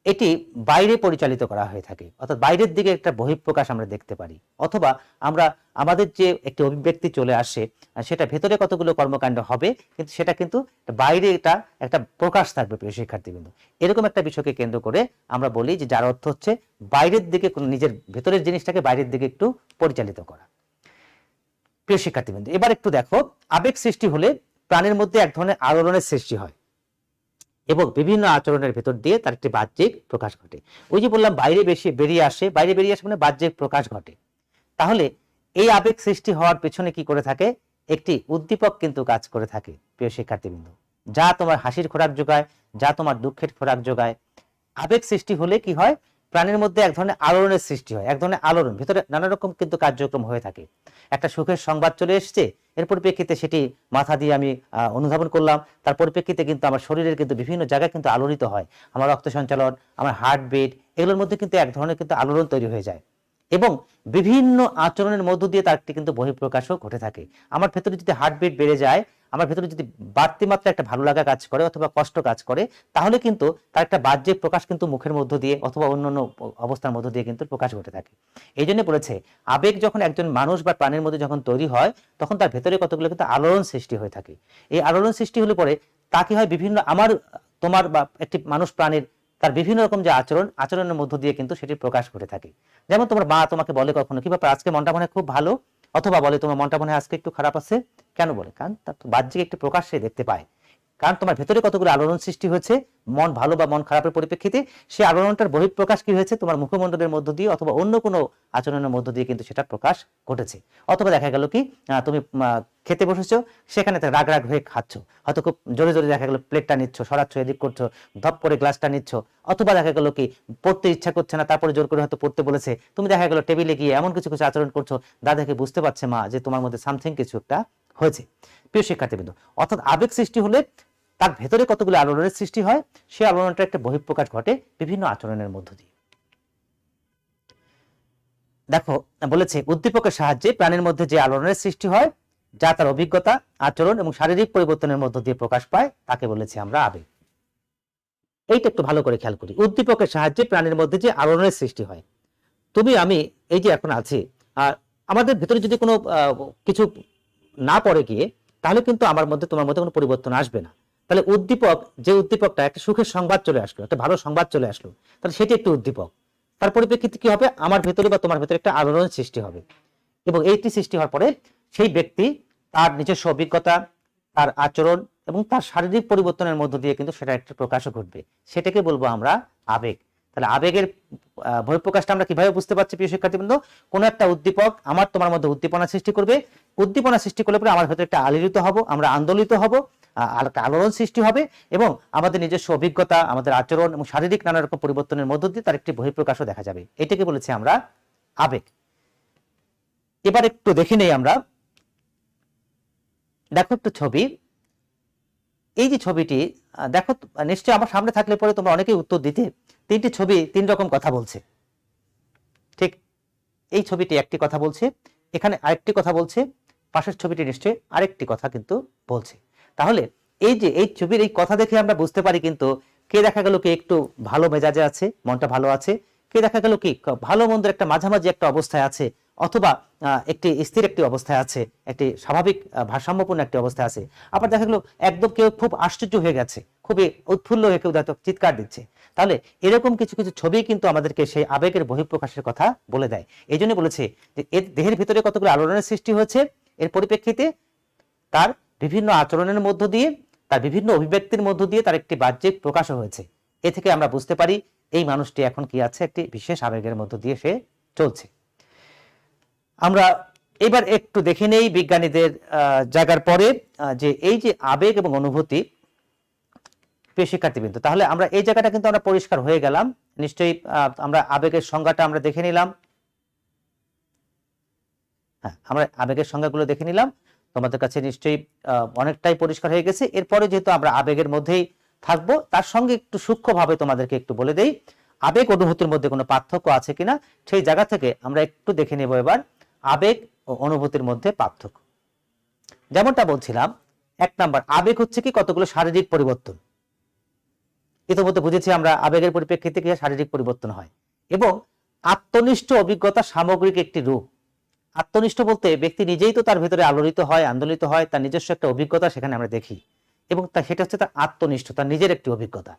A: এটি বাইরে পরিচালিত করা হয়ে থাকে, অর্থাৎ বাইরের দিকে একটা বহিঃপ্রকাশ আমরা দেখতে পারি, অথবা আমরা আমাদের যে একটি অভিব্যক্তি চলে আসে, সেটা ভেতরে কতগুলো কর্মকাণ্ড হবে, কিন্তু সেটা কিন্তু বাইরে এটা একটা প্রকাশ থাকবে প্রিয় শিক্ষার্থীবৃন্দ। এরকম একটা বিষয়কে কেন্দ্র করে আমরা বলি যে যার অর্থ হচ্ছে বাইরের দিকে, নিজের ভেতরের জিনিসটাকে বাইরের দিকে একটু পরিচালিত করা। প্রিয় শিক্ষার্থীবৃন্দ, এবার একটু দেখো, আবেগ সৃষ্টি হলে প্রাণের মধ্যে এক ধরনের আলোড়নের সৃষ্টি হয়, এবং বিভিন্ন আচরণের ভেতর দিয়ে তার একটি বাহ্যিক প্রকাশ ঘটে। ওই যে বললাম বাইরে বেরিয়ে আসে মানে বাহ্যিক প্রকাশ ঘটে। তাহলে এই আবেগ সৃষ্টি হওয়ার পেছনে কি করে থাকে? একটি উদ্দীপক কিন্তু কাজ করে থাকে প্রিয় শিক্ষার্থীবৃন্দ, যা তোমার হাসির খোরাক যোগায়, যা তোমার দুঃখের খোরাক যোগায়। আবেগ সৃষ্টি হলে কি হয়? প্রাণের মধ্যে এক ধরনের আলোড়নের সৃষ্টি হয়, এক ধরনের আলোড়ন, ভিতরে নানা রকম কিন্তু কার্যক্রম হয়ে থাকে। একটা সুখের সংবাদ চলে এসছে, এর পরিপ্রেক্ষিতে সেটি মাথা দিয়ে আমি অনুধাবন করলাম, তার পরিপ্রেক্ষিতে কিন্তু আমার শরীরের কিন্তু বিভিন্ন জায়গায় কিন্তু আলোড়িত হয়, আমার রক্ত সঞ্চালন, আমার হার্টবিট, এগুলোর মধ্যে কিন্তু এক ধরনের কিন্তু আলোড়ন তৈরি হয়ে যায়, এবং বিভিন্ন আচরণের মধ্য দিয়ে তার একটি কিন্তু বহিঃপ্রকাশও ঘটে থাকে। আমার ভেতরে যদি হার্টবিট বেড়ে যায়, আমার ভেতরে যদি বাড়তি মাত্রা একটা ভালো লাগা কাজ করে অথবা কষ্ট কাজ করে, তাহলে কিন্তু তার একটা বাহ্যিক প্রকাশ কিন্তু মুখের মধ্য দিয়ে অথবা অন্যান্য অবস্থার মধ্য দিয়ে কিন্তু প্রকাশ ঘটে থাকে। এই জন্য বলেছে আবেগ যখন একজন মানুষ বা প্রাণের মধ্যে যখন তৈরি হয়, তখন তার ভেতরে কতগুলো কিন্তু আলোড়ন সৃষ্টি হয়ে থাকে। এই আলোড়ন সৃষ্টি হলে পরে তা কি হয়, বিভিন্ন আমার তোমার বা একটি মানুষ প্রাণীর তার বিভিন্ন রকম যে আচরণের মধ্য দিয়ে কিন্তু সেটি প্রকাশ ঘটে থাকে। যেমন তোমার মা তোমাকে বলে কখনো কি ব্যাপার, আজকে মনটা মনে খুব ভালো, অথবা বলে তোমার মনটা মনে আজকে একটু খারাপ আছে, কেন বলে? কারণ তার বাহ্যিক একটি প্রকাশ সে দেখতে পায়, কারণ তোমার ভেতরে কতগুলো আলোড়ন সৃষ্টি হয়েছে মন ভালো বা মন খারাপের পরিপ্রেক্ষিতে, সেই আলোড়নটার বহিঃপ্রকাশ কি হয়েছে তোমার মুখমণ্ডলের মধ্য দিয়ে অথবা অন্য কোনো আচরণের মধ্য দিয়ে কিন্তু সেটা প্রকাশ ঘটেছে। অথবা দেখা গেল কি তুমি খেতে বসেছো, সেখানে রাগ রাগ হয়ে খাচ্ছ, হয়তো খুব জোরে জোরে দেখা গেল প্লেটটা নিচ্ছ, সরাচ্ছ, এদিক করছো, ধপ করে গ্লাসটা নিচ্ছ, অথবা দেখা গেল কি পড়তে ইচ্ছা করছে না, তারপরে জোর করে হয়তো পড়তে বলেছে, তুমি দেখা গেল টেবিলে গিয়ে এমন কিছু কিছু আচরণ করছো, দাদাকে বুঝতে পারছে মা যে তোমার মধ্যে সামথিং কিছু একটা হয়েছে। প্রিয় শিক্ষার্থীবৃন্দ, অর্থাৎ আবেগ সৃষ্টি হলে তার ভেতরে কতগুলো আলোড়নের সৃষ্টি হয়, সেই আলোড়নটা একটা বহিঃপ্রকাশ ঘটে বিভিন্ন আচরণের মধ্য দিয়ে। দেখো বলেছে উদ্দীপকের সাহায্যে প্রাণীর মধ্যে যে আলোড়নের সৃষ্টি হয়, যা তার অভিজ্ঞতা, আচরণ এবং শারীরিক পরিবর্তনের মধ্য দিয়ে প্রকাশ পায়, তাকে বলেছে আমরা আবেগ। এইটা একটু ভালো করে খেয়াল করি, উদ্দীপকের সাহায্যে প্রাণীর মধ্যে যে আলোড়নের সৃষ্টি হয়। তুমি আমি এই যে এখন আছি, আর আমাদের ভেতরে যদি কোনো কিছু না পড়ে গিয়ে, তাহলে কিন্তু আমার মধ্যে তোমার মধ্যে কোনো পরিবর্তন আসবে না। তাহলে উদ্দীপক, যে উদ্দীপকটা একটা সুখের সংবাদ চলে আসলো, একটা ভালো সংবাদ চলে আসলো, তাহলে সেটি একটি উদ্দীপক। তার পরিপ্রেক্ষিতে কি হবে, আমার ভেতরে বা তোমার ভেতরে একটা আলোড়ন সৃষ্টি হবে, এবং এইটি সৃষ্টি হওয়ার পরে সেই ব্যক্তি তার নিজস্ব অভিজ্ঞতা, তার আচরণ এবং তার শারীরিক পরিবর্তনের মধ্য দিয়ে কিন্তু সেটা একটা প্রকাশও ঘটবে, সেটাকে বলবো আমরা আবেগ। তাহলে আবেগের বহিঃপ্রকাশটা আমরা কিভাবে বুঝতে পারছি প্রিয় শিক্ষার্থীবৃন্দ? কোন একটা উদ্দীপক আমার তোমার মধ্যে উদ্দীপনা সৃষ্টি করবে, উদ্দীপনা সৃষ্টি করলে পরে আমার ভেতরে একটা আলোড়িত হব, আমরা আন্দোলিত হব, আলোড়ন সৃষ্টি হবে এবং আমাদের নিজস্ব অভিজ্ঞতা, আমাদের আচরণ এবং শারীরিক নানা রকম পরিবর্তনের মধ্য দিয়ে তার একটি বহিঃপ্রকাশও দেখা যাবে। এটাকে বলেছি আমরা আবেগ। এবার একটু দেখে নেই আমরা, দেখো একটু ছবি, এই যে ছবিটি দেখো, নিশ্চয়ই আমার সামনে থাকলে পরে তোমরা অনেকেই উত্তর দিতে। তিনটি ছবি তিন রকম কথা বলছে, ঠিক? এই ছবিটি একটি কথা বলছে, এখানে আরেকটি কথা বলছে, পাশের ছবিটি নিশ্চয়ই আরেকটি কথা কিন্তু বলছে। তাহলে এই যে এই ছবির এই কথা দেখে আমরা বুঝতে পারি কিন্তু কে দেখা গেল কি একটু ভালো মেজাজে আছে, মনটা ভালো আছে, কে দেখা গেল কি ভালো মন্দের একটা মাঝামাঝি একটা অবস্থায় আছে, অথবা একটি স্থির একটি অবস্থায় আছে, একটি স্বাভাবিক ভারসাম্যপূর্ণ একটি অবস্থায় আছে। আবার দেখা গেল একদম কেউ খুব আশ্চর্য হয়ে গেছে, খুবই উৎফুল্ল হয়ে কেউ হয়তো চিৎকার দিচ্ছে। তাহলে এরকম কিছু কিছু ছবি কিন্তু আমাদেরকে সেই আবেগের বহিঃপ্রকাশের কথা বলে দেয়। এই জন্য বলেছে যে এর দেহের ভিতরে কতগুলো আলোড়নের সৃষ্টি হয়েছে, এর পরিপ্রেক্ষিতে তার বিভিন্ন আচরণের মধ্য দিয়ে, তার বিভিন্ন অভিব্যক্তির মধ্য দিয়ে তার একটি বাহ্যিক প্রকাশ হয়েছে। এ থেকে আমরা বুঝতে পারি এই মানুষটি এখন কি আছে, একটি বিশেষ আবেগের মধ্য দিয়ে সে চলছে। আমরা এবার একটু দেখে নেই বিজ্ঞানীদের জায়গার পরে যে এই যে আবেগ এবং অনুভূতি, প্রিয় শিক্ষার্থীবৃন্দ, তাহলে আমরা এই জায়গাটা কিন্তু আমরা পরিষ্কার হয়ে গেলাম। নিশ্চয়ই আমরা আবেগের সংজ্ঞাটা আমরা দেখে নিলাম। হ্যাঁ, আমরা আবেগের সংজ্ঞাগুলো দেখে নিলাম, তোমাদের কাছে নিশ্চয়ই অনেকটাই পরিষ্কার হয়ে গেছে। এরপরে যেহেতু আমরা আবেগের মধ্যেই থাকবো, তার সঙ্গে একটু সূক্ষ্মভাবে তোমাদেরকে একটু বলে দেই আবেগ অনুভূতির মধ্যে কোনো পার্থক্য আছে কিনা। সেই জায়গা থেকে আমরা একটু দেখে নেব এবার আবেগ ও অনুভূতির মধ্যে পার্থক্য। যেমনটা বলছিলাম, 1 নাম্বার, আবেগ হচ্ছে কি কতগুলো শারীরিক পরিবর্তন। ইতিমধ্যে বুঝেছি আমরা আবেগের পরিপ্রেক্ষিতে কি শারীরিক পরিবর্তন হয়, এবং আত্মনিষ্ঠ অভিজ্ঞতা সামগ্রিক একটি রূপ। আত্মনিষ্ঠ বলতে ব্যক্তি নিজেই তো তার ভিতরে আলোড়িত হয়, আন্দোলিত হয়, তার নিজস্ব একটা অভিজ্ঞতা সেখানে আমরা দেখি, এবং সেটা হচ্ছে তার আত্মনিষ্ঠ, তার নিজের একটি অভিজ্ঞতা।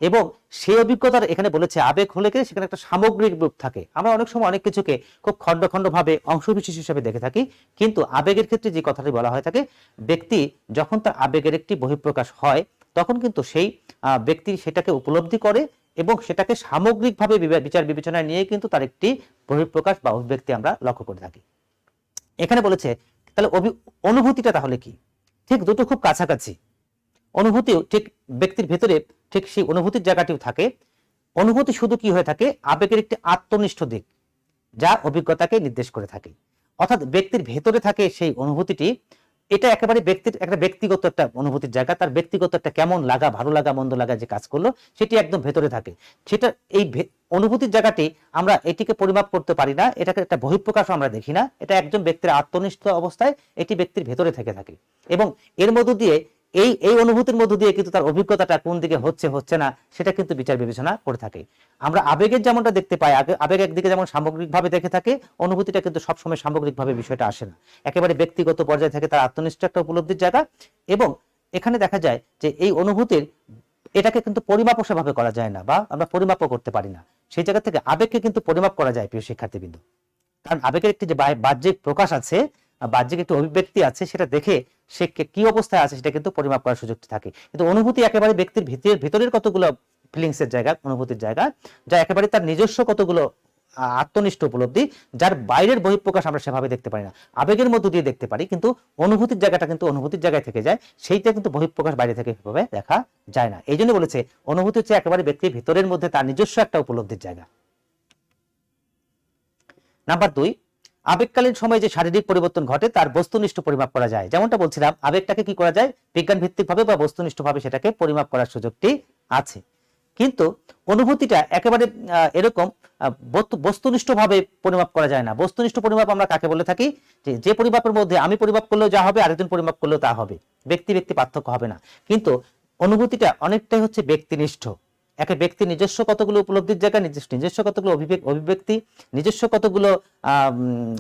A: এবং সেই অভিজ্ঞতার এখানে বলেছে আবেগ হলে কি সেখানে একটা সামগ্রিক রূপ থাকে। আমরা অনেক সময় অনেক কিছুকে খুব খণ্ড খণ্ড ভাবে অংশবিশেষ হিসেবে দেখে থাকি, কিন্তু আবেগের ক্ষেত্রে যে কথাটি বলা হয়ে থাকে, ব্যক্তি যখন তার আবেগের একটি বহিঃপ্রকাশ হয় তখন কিন্তু সেই ব্যক্তি সেটাকে উপলব্ধি করে এবং সেটাকে সামগ্রিকভাবে বিচার বিবেচনায় নিয়ে কিন্তু তার একটি বহিঃপ্রকাশ বা অভিব্যক্তি আমরা লক্ষ্য করে থাকি। এখানে বলেছে তাহলে অনুভূতিটা তাহলে কি? ঠিক দুটো খুব কাছাকাছি। অনুভূতিও ঠিক ব্যক্তির ভেতরে ঠিক সেই অনুভূতির জায়গাটিও থাকে। অনুভূতি শুধু কি হয়ে থাকে, আবেগের একটি আত্মনিষ্ঠ দিক যা অভিজ্ঞতাকে নির্দেশ করে থাকে। অর্থাৎ ব্যক্তির ভেতরে থাকে সেই অনুভূতিটি, এটা একেবারে ব্যক্তির একটা ব্যক্তিগত একটা অনুভূতির জায়গা, তার ব্যক্তিগত একটা কেমন লাগা, ভালো লাগা, মন্দ লাগা যে কাজ করলো সেটি একদম ভেতরে থাকে। সেটা এই অনুভূতির জায়গাটি আমরা এটিকে পরিমাপ করতে পারি না, এটাকে একটা বহিঃপ্রকাশ আমরা দেখি না, এটা একজন ব্যক্তির আত্মনিষ্ঠ অবস্থায় এটি ব্যক্তির ভেতরে থেকে থাকে, এবং এর মধ্য দিয়ে এই এই অনুভূতির মধ্য দিয়ে কিন্তু তার অভিজ্ঞতাটা কোন দিকে হচ্ছে হচ্ছে না সেটা কিন্তু বিচার বিবেচনা করে থাকে। আমরা আবেগের যেমনটা দেখতে পাই, আবেগ একদিকে যেমন সামগ্রিকভাবে দেখে থাকে, অনুভূতিটা কিন্তু সবসময় সামগ্রিকভাবে বিষয়টা আসে না, একেবারে ব্যক্তিগত পর্যায়ে থেকে তার আত্মনিষ্ঠ একটা উপলব্ধির জায়গা। এবং এখানে দেখা যায় যে এই অনুভূতির এটাকে কিন্তু পরিমাপও সেভাবে করা যায় না, বা আমরা পরিমাপও করতে পারি না। সেই জায়গা থেকে আবেগকে কিন্তু পরিমাপ করা যায় প্রিয় শিক্ষার্থীবৃন্দ, কারণ আবেগের একটি যে বাহ্যিক প্রকাশ আছে, বাহ্যিক একটি অভিব্যক্তি আছে, সেটা দেখে সে কি অবস্থায় আছে সেটা কিন্তু পরিমাপ করার সুযোগ থাকে। কিন্তু অনুভূতি একেবারে ব্যক্তির ভিতরের কতগুলো ফিলিংস এর জায়গা, অনুভূতির জায়গা, যা একেবারে তার নিজস্ব কতগুলো আত্মনিষ্ঠ উপলব্ধি, যার বাইরের বহিঃপ্রকাশ আমরা সেভাবে দেখতে পারি না, আবেগের মধ্য দিয়ে দেখতে পারি, কিন্তু অনুভূতির জায়গাটা কিন্তু অনুভূতির জায়গায় থেকে যায়, সেইটা কিন্তু বহিঃপ্রকাশ বাইরে থেকে সেভাবে দেখা যায় না। এই জন্য বলেছে অনুভূতি হচ্ছে একেবারে ব্যক্তির ভিতরের মধ্যে তার নিজস্ব একটা উপলব্ধির জায়গা। নাম্বার 2, আবেগকালীন সময়ে যে শারীরিক পরিবর্তন ঘটে তার বস্তুনিষ্ঠ পরিমাপ করা যায়। যেমনটা বলছিলাম, আবেগটাকে কি করা যায়, বিজ্ঞান ভিত্তিকভাবে বা বস্তুনিষ্ঠভাবে সেটাকে পরিমাপ করার সুযোগটি আছে। কিন্তু অনুভূতিটা একেবারে এরকম বস্তুনিষ্ঠভাবে পরিমাপ করা যায় না। বস্তুনিষ্ঠ পরিমাপ আমরা কাকে বলে থাকি, যে পরিমাপের মধ্যে আমি পরিমাপ করলেও যা হবে আরেকজন পরিমাপ করলেও তা হবে, ব্যক্তি ব্যক্তি পার্থক্য হবে না। কিন্তু অনুভূতিটা অনেকটাই হচ্ছে ব্যক্তিনিষ্ঠ, একটা ব্যক্তি নিজস্ব কতগুলো উপলব্ধির জায়গা, নিজস্ব কতগুলো অভিব্যক্তি, নিজস্ব কতগুলো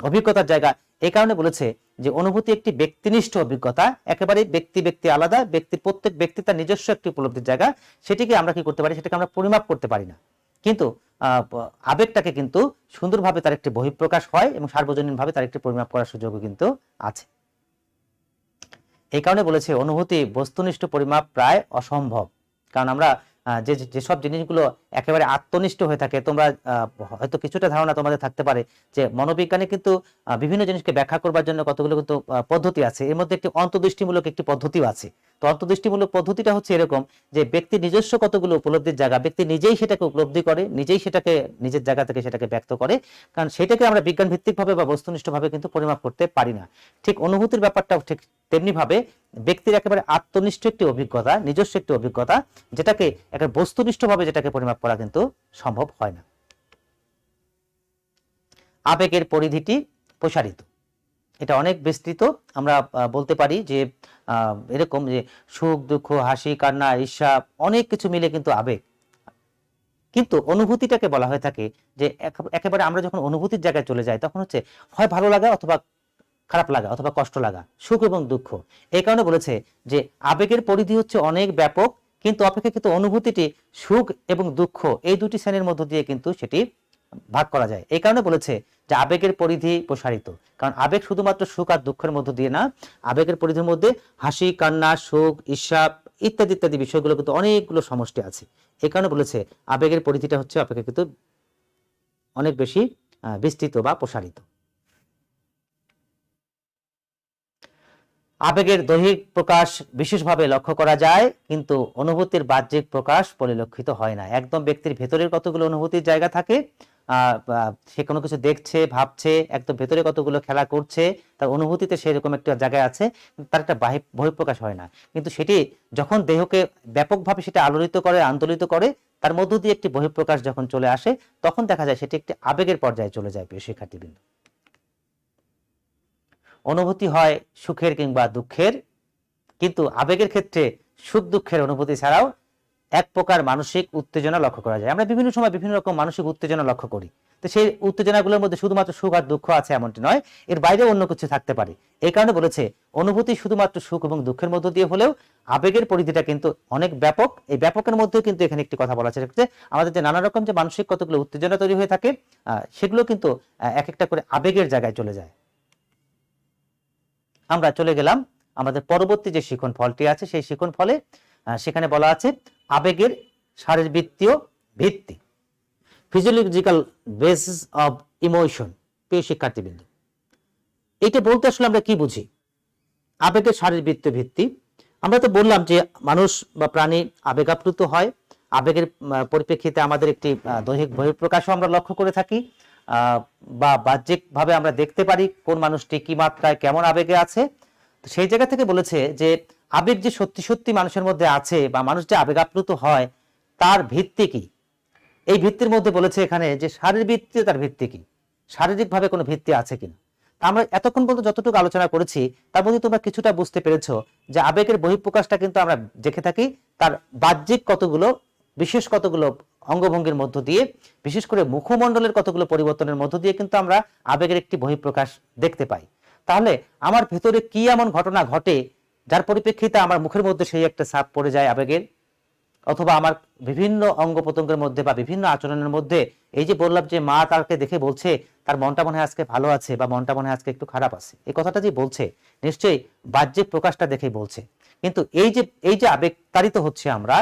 A: অভিজ্ঞতার জায়গা। এই কারণে বলেছে যে অনুভূতি একটি ব্যক্তিনিষ্ঠ অভিজ্ঞতা, একেবারে ব্যক্তি ব্যক্তি আলাদা, প্রত্যেক ব্যক্তি তার নিজস্ব একটি উপলব্ধির জায়গা, সেটিকে আমরা কি করতে পারি, সেটাকে আমরা পরিমাপ করতে পারি না। কিন্তু আবেগটাকে কিন্তু সুন্দরভাবে তার একটি বহিঃপ্রকাশ হয় এবং সার্বজনীনভাবে তার একটি পরিমাপ করার সুযোগও কিন্তু আছে। এই কারণে বলেছে অনুভূতি বস্তুনিষ্ঠ পরিমাপ প্রায় অসম্ভব, কারণ আমরা যেসব জিনিসগুলো একেবারে আত্মনিষ্ঠ হয়ে থাকে। তোমরা হয়তো কিছুটা ধারণা তোমাদের থাকতে পারে যে মনোবিজ্ঞানে কিন্তু বিভিন্ন জিনিসকে ব্যাখ্যা করবার জন্য কতগুলো কিন্তু পদ্ধতি আছে। এর মধ্যে একটি অন্তর্দৃষ্টিমূলক একটি পদ্ধতিও আছে। তো অন্তর্দৃষ্টিমূলক পদ্ধতিটা হচ্ছে এরকম যে ব্যক্তি নিজস্ব কতগুলো উপলব্ধির জায়গা, ব্যক্তি নিজেই সেটাকে উপলব্ধি করে, নিজেই সেটাকে নিজের জায়গা থেকে সেটাকে ব্যক্ত করে, কারণ সেটাকে আমরা বিজ্ঞান ভিত্তিকভাবে বা বস্তুনিষ্ঠভাবে কিন্তু পরিমাপ করতে পারি না। ঠিক অনুভূতির ব্যাপারটাও ঠিক তেমনি ভাবে ব্যক্তির একেবারে আত্মনিষ্ঠ একটি অভিজ্ঞতা, নিজস্ব একটি অভিজ্ঞতা, যেটাকে একেবারে বস্তুনিষ্ঠভাবে যেটাকে পরিমাপ করা কিন্তু সম্ভব হয় না। আবেগের পরিধিটি প্রসারিত, এটা অনেক বিস্তৃত। আমরা বলতে পারি যে এরকম যে সুখ, দুঃখ, হাসি, কান্না, ঈর্ষা, অনেক কিছু মিলে কিন্তু আবেগ। কিন্তু অনুভূতিটাকে বলা হয়ে থাকে যে একেবারে আমরা যখন অনুভূতির জায়গায় চলে যাই তখন হচ্ছে হয় ভালো লাগা অথবা খারাপ লাগা অথবা কষ্ট লাগা, সুখ এবং দুঃখ। এই কারণে বলেছে যে আবেগের পরিধি হচ্ছে অনেক ব্যাপক, কিন্তু অপেক্ষাকৃত অনুভূতিটি সুখ এবং দুঃখ এই দুটি শ্রেণীর মধ্য দিয়ে কিন্তু সেটি ভাগ করা যায়। এই কারণে বলেছে যে আবেগের পরিধি প্রসারিত, কারণ আবেগ শুধুমাত্র সুখ আর দুঃখের মধ্য দিয়ে না, আবেগের পরিধির মধ্যে হাসি, কান্না, সুখ, ঈর্ষা ইত্যাদি ইত্যাদি বিষয়গুলো কিন্তু অনেকগুলো সমষ্টি আছে। এই কারণে বলেছে আবেগের পরিধিটা হচ্ছে অপেক্ষাকৃত অনেক বেশি বিস্তৃত বা প্রসারিত। আবেগের দৈহিক প্রকাশ বিশেষভাবে লক্ষ্য করা যায়, কিন্তু অনুভূতির বাহ্যিক প্রকাশ পরিলক্ষিত হয় না। একদম ব্যক্তির ভেতরের কতগুলো অনুভূতির জায়গা থাকে, সে কোনো কিছু দেখছে, ভাবছে, একদম ভেতরে কতগুলো খেলা করছে, তার অনুভূতিতে সেরকম একটা জায়গায় আছে, তার একটা বহিঃপ্রকাশ হয় না। কিন্তু সেটি যখন দেহকে ব্যাপকভাবে সেটা আলোড়িত করে, আন্দোলিত করে, তার মধ্য দিয়ে একটি বহিঃপ্রকাশ যখন চলে আসে, তখন দেখা যায় সেটি একটি আবেগের পর্যায়ে চলে যায়। প্রিয় শিক্ষার্থীবৃন্দ, অনুভূতি হয় সুখের কিংবা দুঃখের, কিন্তু আবেগের ক্ষেত্রে সুখ দুঃখের অনুভূতি ছাড়াও এক প্রকার মানসিক উত্তেজনা লক্ষ্য করা যায়। আমরা বিভিন্ন সময় বিভিন্ন রকম মানসিক উত্তেজনা লক্ষ্য করি, তো সেই উত্তেজনাগুলোর মধ্যে শুধুমাত্র সুখ আর দুঃখ আছে এমনটি নয়, এর বাইরে অন্য কিছু থাকতে পারে। এই কারণে বলেছে অনুভূতি শুধুমাত্র সুখ এবং দুঃখের মধ্য দিয়ে হলেও আবেগের পরিধিটা কিন্তু অনেক ব্যাপক। এই ব্যাপকের মধ্যেও কিন্তু এখানে একটি কথা বলা হচ্ছে, আমাদের যে নানা রকম যে মানসিক কতগুলো উত্তেজনা তৈরি হয়ে থাকে, সেগুলো কিন্তু এক একটা করে আবেগের জায়গায় চলে যায়। আমরা চলে গেলাম আমাদের পরবর্তী যে শিখন ফলটি আছে, সেই শিখন ফলে সেখানে বলা আছে আবেগের শারীরবৃত্তীয় ভিত্তি, ফিজিওলজিক্যাল বেসিস অফ ইমোশন। প্রিয় শিক্ষার্থীবৃন্দ, এইটা বলতে আসলে আমরা কি বুঝি? আবেগের শারীরবৃত্তীয় ভিত্তি, আমরা তো বললাম যে মানুষ বা প্রাণী আবেগাপ্লুত হয়, আবেগের পরিপ্রেক্ষিতে আমাদের একটি দৈহিক বহিঃপ্রকাশও আমরা লক্ষ্য করে থাকি, বা বাহ্যিকভাবে আমরা দেখতে পারি কোন মানুষটি কি মাত্রায় কেমন আবেগে আছে। তো সেই জায়গা থেকে বলেছে যে আবেগ যে সত্যি সত্যি মানুষের মধ্যে আছে বা মানুষ যে আবেগাপ্লুত হয়, তার ভিত্তি কি? এই ভিত্তির মধ্যে বলেছে এখানে যে শারীরবৃত্তীয় তার ভিত্তি কি, শারীরিকভাবে কোনো ভিত্তি আছে কিনা। আমরা এতক্ষণ পর্যন্ত যতটুকু আলোচনা করেছি তার মধ্যে তোমরা কিছুটা বুঝতে পেরেছো যে আবেগের বহিঃপ্রকাশটা কিন্তু আমরা দেখে থাকি তার বাহ্যিক কতগুলো বিশেষ কতগুলো অঙ্গভঙ্গির মধ্য দিয়ে, বিশেষ করে মুখমণ্ডলের কতগুলো পরিবর্তনের মধ্য দিয়ে কিন্তু আমরা আবেগের একটি বহিঃপ্রকাশ দেখতে পাই। তাহলে আমার ভেতরে কি এমন ঘটনা ঘটে যার পরিপ্রেক্ষিতে আমার মুখের মধ্যে সেই একটা ছাপ পড়ে যায় আবেগের, অথবা আমার বিভিন্ন অঙ্গ প্রত্যঙ্গের মধ্যে বা বিভিন্ন আচরণের মধ্যে, এই যে বললাম যে মা তাকে দেখে বলছে তার মনটা মনে হয় আজকে ভালো আছে বা মনটা মনে হয় আজকে একটু খারাপ আছে, এই কথাটা যে বলছে নিশ্চয়ই বাহ্যিক প্রকাশটা দেখেই বলছে। কিন্তু এই যে আবেগতাড়িত হচ্ছে আমরা,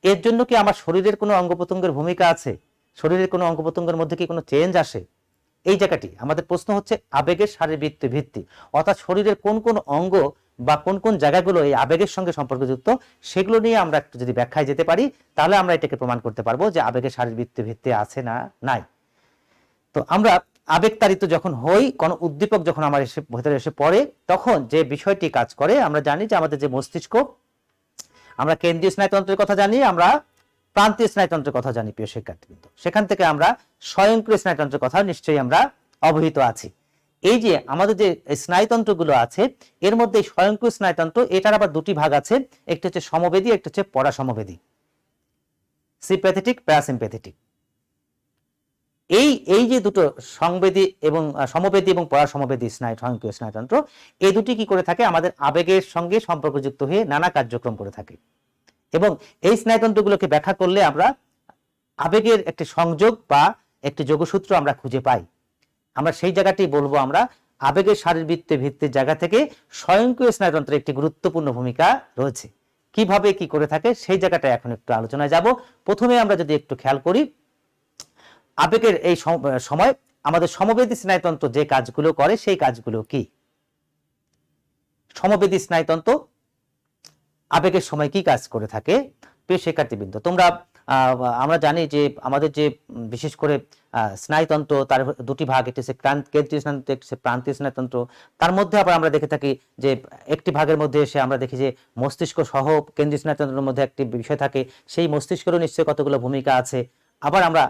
A: এর জন্য কি আমার শরীরের কোনো অঙ্গ প্রত্যঙ্গের ভূমিকা আছে? শরীরের কোনো অঙ্গ প্রত্যঙ্গের মধ্যে কি কোনো চেঞ্জ আসে? এই জায়গাটি আমাদের প্রশ্ন হচ্ছে আবেগের শারীরবৃত্তীয় ভিত্তি, অর্থাৎ শরীরের কোন কোন অঙ্গ বা কোন কোন জায়গাগুলো এই আবেগের সঙ্গে সম্পর্কযুক্ত, সেগুলো নিয়ে আমরা একটু যদি ব্যাখ্যায় যেতে পারি তাহলে আমরা এটাকে প্রমাণ করতে পারবো যে আবেগের শারীরবৃত্তীয় ভিত্তি আছে না নাই। তো আমরা আবেগতাড়িত যখন হই, কোন উদ্দীপক যখন আমার ভেতরে এসে পড়ে, তখন যে বিষয়টি কাজ করে, আমরা জানি যে আমাদের যে মস্তিষ্ক, আমরা কেন্দ্রীয় স্নায়ুতন্ত্রের কথা জানি, আমরা প্রান্তীয় স্নায়ুতন্ত্রের কথা জানি। প্রিয় শিক্ষার্থীবৃন্দ, সেখান থেকে আমরা স্বয়ংক্রিয় স্নায়ুতন্ত্রের কথা নিশ্চয়ই আমরা অবহিত আছি। এই যে আমাদের যে স্নায়ুতন্ত্রগুলো আছে, এর মধ্যে স্বয়ংক্রিয় স্নায়ুতন্ত্র, এটার আবার দুটি ভাগ আছে, একটি হচ্ছে সমবেদী, একটি হচ্ছে পরাসমবেদী, সিম্প্যাথেটিক, প্যারাসিম্প্যাথেটিক। এই যে দুটো সংবেদী এবং সমবেদী এবং পরাসমবেদী স্বয়ংক্রিয় স্নায়ুতন্ত্র, এই দুটি কি করে থাকে? আমাদের আবেগের সঙ্গে সম্পর্কযুক্ত হয়ে নানা কার্যক্রম করে থাকে, এবং এই স্নায়ুতন্ত্রগুলোকে ব্যাখ্যা করলে আমরা আবেগের একটি সংযোগ বা একটি যোগসূত্র আমরা খুঁজে পাই। আমরা সেই জায়গাটি বলবো, আমরা আবেগের শারীরবৃত্তীয় ভিত্তির জায়গা থেকে স্বয়ংক্রিয় স্নায়ুতন্ত্রের একটি গুরুত্বপূর্ণ ভূমিকা রয়েছে। কিভাবে কি করে থাকে সেই জায়গাটা এখন একটু আলোচনায় যাব। প্রথমে আমরা যদি একটু খেয়াল করি, আবেগের এই সময় আমাদের সমবেদী স্নায়ুতন্ত্র যে কাজগুলো করে সেই কাজগুলো কি? সমবেদী স্নায়ুতন্ত্র আবেগের সময় কি কাজ করে থাকে? প্রিয় শিক্ষার্থীবৃন্দ, তোমরা আমরা জানি যে আমাদের যে বিশেষ করে স্নায়ুতন্ত্র তার দুটি ভাগ, একটি হচ্ছে কেন্দ্রীয় স্নায়ুতন্ত্র, একটি হচ্ছে প্রান্তীয় স্নায়ুতন্ত্র। তার মধ্যে আবার আমরা দেখে থাকি যে একটি ভাগের মধ্যে এসে আমরা দেখি যে মস্তিষ্ক সহ কেন্দ্রীয় স্নায়ুতন্ত্রের মধ্যে একটি বিষয় থাকে, সেই মস্তিষ্কেরও নিশ্চয়ই কতগুলো ভূমিকা আছে। আবার আমরা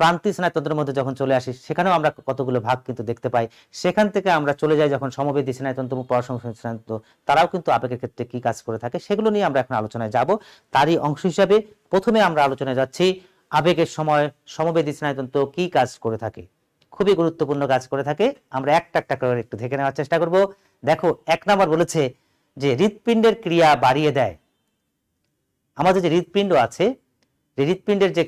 A: প্রান্তীয় স্নায়ুতন্ত্রের মধ্যে যখন চলে আসি সেখানেও আমরা কতগুলো ভাগ কিন্তু দেখতে পাই। সেখান থেকে আমরা চলে যাই যখন সমবেদী স্নায়ুতন্ত্র এবং পরাসংবেদী স্নায়ুতন্ত্র, তারাও কিন্তু আবেগের ক্ষেত্রে কি কাজ করে থাকে সেগুলো নিয়ে আমরা এখন আলোচনায় যাব। তারই অংশ হিসাবে প্রথমে আমরা আলোচনায় যাচ্ছি আবেগের সময় সমবেদী স্নায়ুতন্ত্র কি কাজ করে থাকে। খুবই গুরুত্বপূর্ণ কাজ করে থাকে। আমরা একটা একটা করে একটু দেখে নেওয়ার চেষ্টা করব। দেখো, 1 নম্বর বলেছে যে হৃৎপিণ্ডের ক্রিয়া বাড়িয়ে দেয়। আমাদের যে হৃৎপিণ্ড আছে, হৃৎপিণ্ডের যে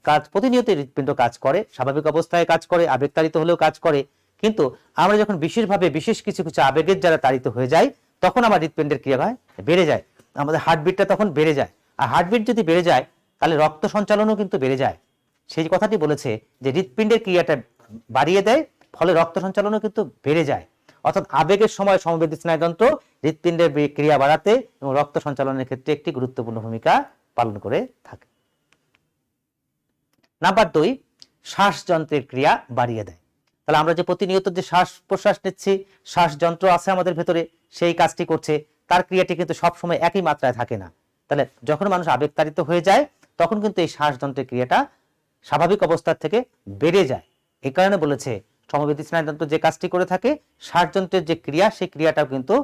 A: কাজ, প্রতিনিয়ত হৃৎপিণ্ড কাজ করে, স্বাভাবিক অবস্থায় কাজ করে, আবেগতাড়িত হলেও কাজ করে, কিন্তু আমরা যখন বিশেষভাবে বিশেষ কিছু কিছু আবেগের দ্বারা তাড়িত হয়ে যাই তখন আমার হৃৎপিণ্ডের ক্রিয়া হয় বেড়ে যায়, আমাদের হার্টবিটটা তখন বেড়ে যায়। আর হার্টবিট যদি বেড়ে যায় তাহলে রক্ত সঞ্চালনও কিন্তু বেড়ে যায়। সেই কথাটি বলেছে যে হৃৎপিণ্ডের ক্রিয়াটা বাড়িয়ে দেয়, ফলে রক্ত সঞ্চালনও কিন্তু বেড়ে যায়। অর্থাৎ আবেগের সময় সমবেদী স্নায়ুতন্ত্র হৃৎপিণ্ডের ক্রিয়া বাড়াতে এবং রক্ত সঞ্চালনের ক্ষেত্রে একটি গুরুত্বপূর্ণ ভূমিকা পালন করে থাকে। নাম্বার 2, শ্বাসযন্ত্রের ক্রিয়া বাড়িয়ে দেয়। তাহলে আমরা যে প্রতিনিয়ত যে শ্বাস প্রশ্বাস নিচ্ছি, শ্বাসযন্ত্র আছে আমাদের ভেতরে, সেই কাজটি করছে, তার ক্রিয়াটি কিন্তু সবসময় একই মাত্রায় থাকে না। তাহলে যখন মানুষ আবেগতাড়িত হয়ে যায় তখন কিন্তু এই শ্বাসযন্ত্রের ক্রিয়াটা স্বাভাবিক অবস্থার থেকে বেড়ে যায়। এই কারণে বলেছে সমবেদী স্নায়ুতন্ত্র যে কাজটি করে থাকে, শ্বাসযন্ত্রের যে ক্রিয়া সেই ক্রিয়াটাও কিন্তু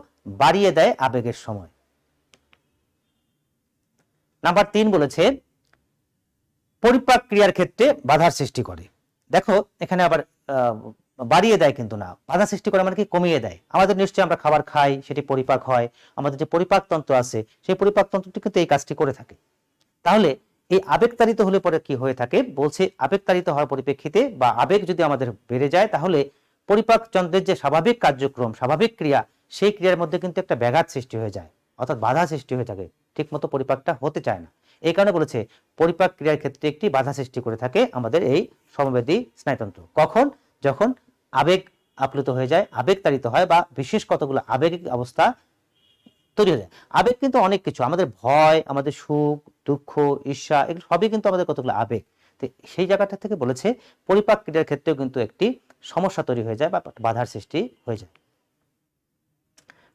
A: বাড়িয়ে দেয় আবেগের সময়। নাম্বার 3 বলেছে পরিপাক ক্রিয়ার ক্ষেত্রে বাধার সৃষ্টি করে। দেখো, এখানে আবার বাড়িয়ে দেয় কিন্তু না, বাধা সৃষ্টি করে মানে কি কমিয়ে দেয়। আমাদের নিশ্চয়ই আমরা খাবার খাই, সেটি পরিপাক হয়, আমাদের যে পরিপাক তন্ত্র আছে সেই পরিপাক তন্ত্রটি কিন্তু এই কাজটি করে থাকে। তাহলে এই আবেগতাড়িত হলে পরে কি হয়ে থাকে, বলছে আবেগতাড়িত হওয়ার পরিপ্রেক্ষিতে বা আবেগ যদি আমাদের বেড়ে যায় তাহলে পরিপাক তন্ত্রের যে স্বাভাবিক কার্যক্রম, স্বাভাবিক ক্রিয়া, সেই ক্রিয়ার মধ্যে কিন্তু একটা ব্যাঘাত সৃষ্টি হয়ে যায়, অর্থাৎ বাধা সৃষ্টি হয়ে থাকে, ঠিক মতো পরিপাকটা হতে চায় না। এই কারণে বলেছে পরিপাক ক্রিয়ার ক্ষেত্রে একটি বাধা সৃষ্টি করে থাকে আমাদের এই সমবেদী স্নায়ুতন্ত্র। কখন? যখন আবেগ আপ্লুত হয়ে যায়, আবেগতাড়িত হয় বা বিশেষ কতগুলো আবেগিক অবস্থা তৈরি হয়ে যায়। আবেগ কিন্তু অনেক কিছু, আমাদের ভয়, আমাদের সুখ, দুঃখ, ঈর্ষা, এগুলো সবই কিন্তু আমাদের কতগুলো আবেগ। তো সেই জায়গাটা থেকে বলেছে পরিপাক ক্রিয়ার ক্ষেত্রেও কিন্তু একটি সমস্যা তৈরি হয়ে যায় বা বাধার সৃষ্টি হয়ে যায়।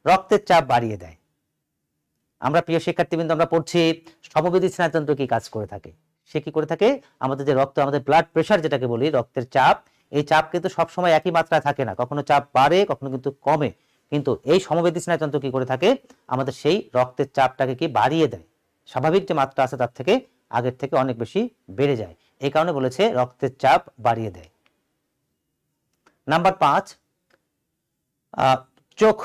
A: রক্তের চাপ বাড়িয়ে দেয়। আমরা প্রিয় শিক্ষার্থীবৃন্দ আমরা পড়ছি সমবেদী স্নায়ুতন্ত্র কি কাজ করে থাকে। সে কি করে থাকে, আমাদের যে রক্ত, আমাদের ব্লাড প্রেশার যেটাকে বলি, রক্তের চাপ, এই চাপ কিন্তু সবসময় একই মাত্রায় থাকে না, কখনো চাপ বাড়ে কখনো কিন্তু কমে। কিন্তু এই সমবেদী স্নায়ুতন্ত্র কি করে থাকে, আমাদের সেই রক্তের চাপটাকে কি বাড়িয়ে দেয়, স্বাভাবিক যে মাত্রা আছে তার থেকে আগের থেকে অনেক বেশি বেড়ে যায়। এই কারণে বলেছে রক্তের চাপ বাড়িয়ে দেয়। নাম্বার 5, চোখ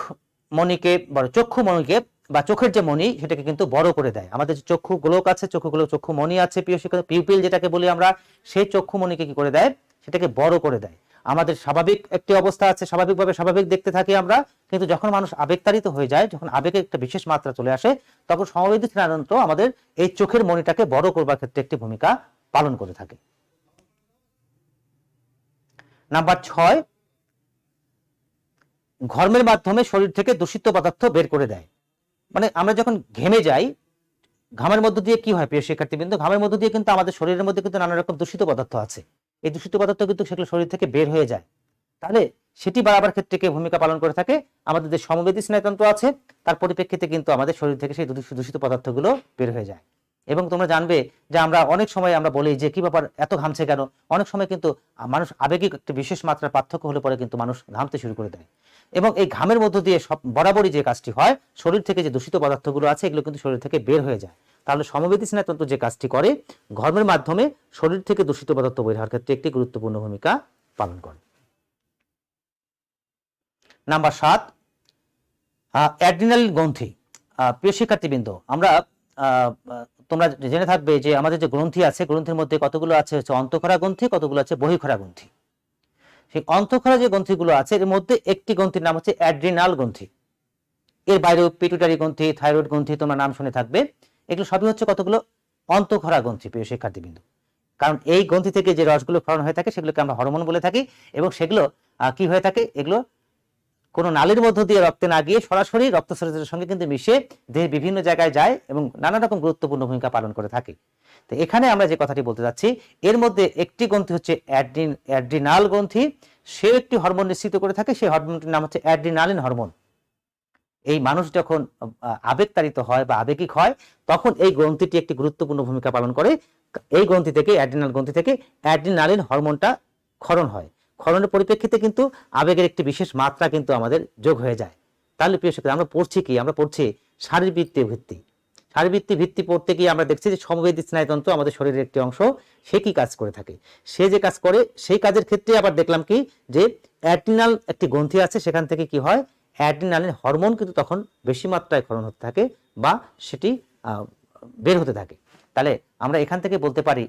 A: মণিকে চক্ষু মণিকে বা চোখের যে মণি সেটাকে কিন্তু বড় করে দেয়। আমাদের যে চক্ষু গোলক আছে, চক্ষু মণি আছে, প্রিয় শিক্ষার্থী, পিউপিল যেটাকে বলি আমরা, সেই চক্ষু মণিকে কি করে দেয়, সেটাকে বড় করে দেয়। আমাদের স্বাভাবিক একটি অবস্থা আছে, স্বাভাবিকভাবে স্বাভাবিক দেখতে থাকি আমরা, কিন্তু যখন মানুষ আবেগতাড়িত হয়ে যায়, যখন আবেগের একটা বিশেষ মাত্রা চলে আসে, তখন সমবেদী স্নায়ুতন্ত্র আমাদের এই চোখের মণিটাকে বড় করবার ক্ষেত্রে একটি ভূমিকা পালন করে থাকে। নাম্বার 6, ঘর্মের মাধ্যমে শরীর থেকে দূষিত পদার্থ বের করে দেয়। মানে আমরা যখন ঘেমে যাই, ঘামের মধ্য দিয়ে কি হয় প্রিয় শিক্ষার্থীবৃন্দ, ঘামের মধ্য দিয়ে কিন্তু আমাদের শরীরের মধ্যে কিন্তু নানা রকম দূষিত পদার্থ আছে, এই দূষিত পদার্থ কিন্তু সেগুলো শরীর থেকে বের হয়ে যায়। তাহলে সেটি বাড়াবার ক্ষেত্রে কে ভূমিকা পালন করে থাকে, আমাদের যে সমবেদী স্নায়ুতন্ত্র আছে তার পরিপ্রেক্ষিতে কিন্তু আমাদের শরীর থেকে সেই দূষিত পদার্থগুলো বের হয়ে যায়। এবং তোমরা জানবে যে আমরা অনেক সময় আমরা বলি যে কি ব্যাপার এত ঘামছে কেন, অনেক সময় কিন্তু মানুষ আবেগিক একটা বিশেষ মাত্রার পার্থক্য হলে পরে কিন্তু মানুষ ঘামতে শুরু করে দেয়। এবং এই ঘামের মধ্য দিয়ে সব বরাবরই যে কাজটি হয়, শরীর থেকে যে দূষিত পদার্থগুলো আছে এগুলো কিন্তু শরীর থেকে বের হয়ে যায়। তাহলে সমবেদী স্নায়ুতন্ত্র যে কাজটি করে, ঘর্মের মাধ্যমে শরীর থেকে দূষিত পদার্থ বের হওয়ার ক্ষেত্রে একটি গুরুত্বপূর্ণ ভূমিকা পালন করে। নাম্বার 7, অ্যাড্রিনাল গ্রন্থি। প্রিয় শিক্ষার্থীবৃন্দ, আমরা তোমরা জেনে থাকবে যে আমাদের যে গ্রন্থি আছে, গ্রন্থির মধ্যে কতগুলো আছে হচ্ছে অন্তঃক্ষরা গ্রন্থি, কতগুলো আছে বহিঃক্ষরা গ্রন্থি। সেই অন্তঃক্ষরা যে গ্রন্থিগুলো আছে এর মধ্যে একটি গ্রন্থির নাম হচ্ছে অ্যাড্রিনাল গ্রন্থি। এর বাইরেও পিটুইটারি গ্রন্থি, থাইরয়েড গ্রন্থি তোমরা নাম শুনে থাকবে। এগুলো সবই হচ্ছে কতগুলো অন্তঃক্ষরা গ্রন্থি প্রিয় শিক্ষার্থীবৃন্দ। কারণ এই গ্রন্থি থেকে যে রসগুলো ক্ষরণ হয়ে থাকে সেগুলোকে আমরা হরমোন বলে থাকি, এবং সেগুলো কি হয়ে থাকে, এগুলো কোনো নালীর মধ্য দিয়ে রক্তে না গিয়ে সরাসরি রক্তস্রোতের সঙ্গে কিন্তু মিশে দেহের বিভিন্ন জায়গায় যায় এবং নানা রকম গুরুত্বপূর্ণ ভূমিকা পালন করে থাকে। তো এখানে আমরা যে কথাটি বলতে যাচ্ছি, এর মধ্যে একটি গ্রন্থি হচ্ছে অ্যাড্রিনাল গ্রন্থি। সে একটি হরমোন নিঃসৃত করে থাকে, সেই হরমোনটির নাম হচ্ছে অ্যাড্রিনালিন হরমোন। এই মানুষ যখন আবেগতাড়িত হয় বা আবেগিক হয়, তখন এই গ্রন্থিটি একটি গুরুত্বপূর্ণ ভূমিকা পালন করে। এই গ্রন্থি থেকে, অ্যাড্রিনাল গ্রন্থি থেকে অ্যাড্রিনালিন হরমোনটা ক্ষরণ হয়। ক্ষরণের পরিপ্রেক্ষিতে কিন্তু আবেগের একটি বিশেষ মাত্রা কিন্তু আমাদের যোগ হয়ে যায়। তাহলে প্রিয় শিক্ষার্থী, আমরা পড়ছি কি, আমরা পড়ছি শারীরবৃত্তীয় ভিত্তি। শারীরবৃত্তীয় ভিত্তি পড়তে গিয়ে আমরা দেখছি যে সমবেদী স্নায়ুতন্ত্র আমাদের শরীরের একটি অংশ, সে কি কাজ করে থাকে, সে যে কাজ করে সেই কাজের ক্ষেত্রে আবার দেখলাম কি যে অ্যাড্রিনাল একটি গ্রন্থি আছে, সেখান থেকে কি হয়, অ্যাড্রিনালিন হরমোন কিন্তু তখন বেশি মাত্রায় ক্ষরণ হতে থাকে বা সেটি বের হতে থাকে। তাহলে আমরা এখান থেকে বলতে পারি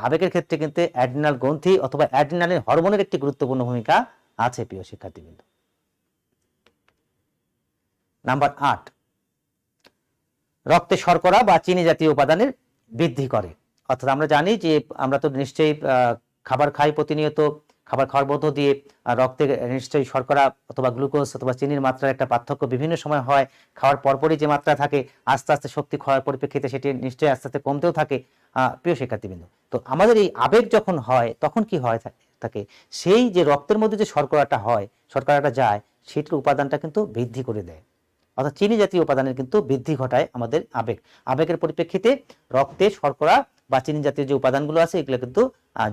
A: আবেগের ক্ষেত্রে কিন্তু অ্যাড্রিনাল গ্রন্থি অথবা অ্যাড্রিনালিন হরমোনের একটি গুরুত্বপূর্ণ ভূমিকা আছে প্রিয় শিক্ষার্থীবৃন্দ। নাম্বার 8, রক্তে শর্করা বা চিনি জাতীয় উপাদানের বৃদ্ধি করে। অর্থাৎ আমরা জানি যে আমরা তো নিশ্চয়ই খাবার খাই প্রতিনিয়ত, খাবার খাওয়ার মধ্য দিয়ে রক্তে নিশ্চয়ই শর্করা অথবা গ্লুকোজ অথবা চিনির মাত্রার একটা পার্থক্য বিভিন্ন সময় হয়। খাওয়ার পরপরই যে মাত্রা থাকে, আস্তে আস্তে শক্তি ক্ষয়ের পরিপ্রেক্ষিতে সেটি নিশ্চয়ই আস্তে আস্তে কমতেও থাকে। প্রিয় শিক্ষার্থীবৃন্দ, তো আমাদের এই আবেগ যখন হয় তখন কি হয় থাকে, সেই যে রক্তের মধ্যে যে শর্করাটা হয়, শর্করাটা যায়, সেটির উপাদানটা কিন্তু বৃদ্ধি করে দেয়। অর্থাৎ চিনি জাতীয় উপাদানের কিন্তু বৃদ্ধি ঘটায় আমাদের আবেগের পরিপ্রেক্ষিতে রক্তে শর্করা বা চিনি জাতীয় যে উপাদানগুলো আছে এগুলো কিন্তু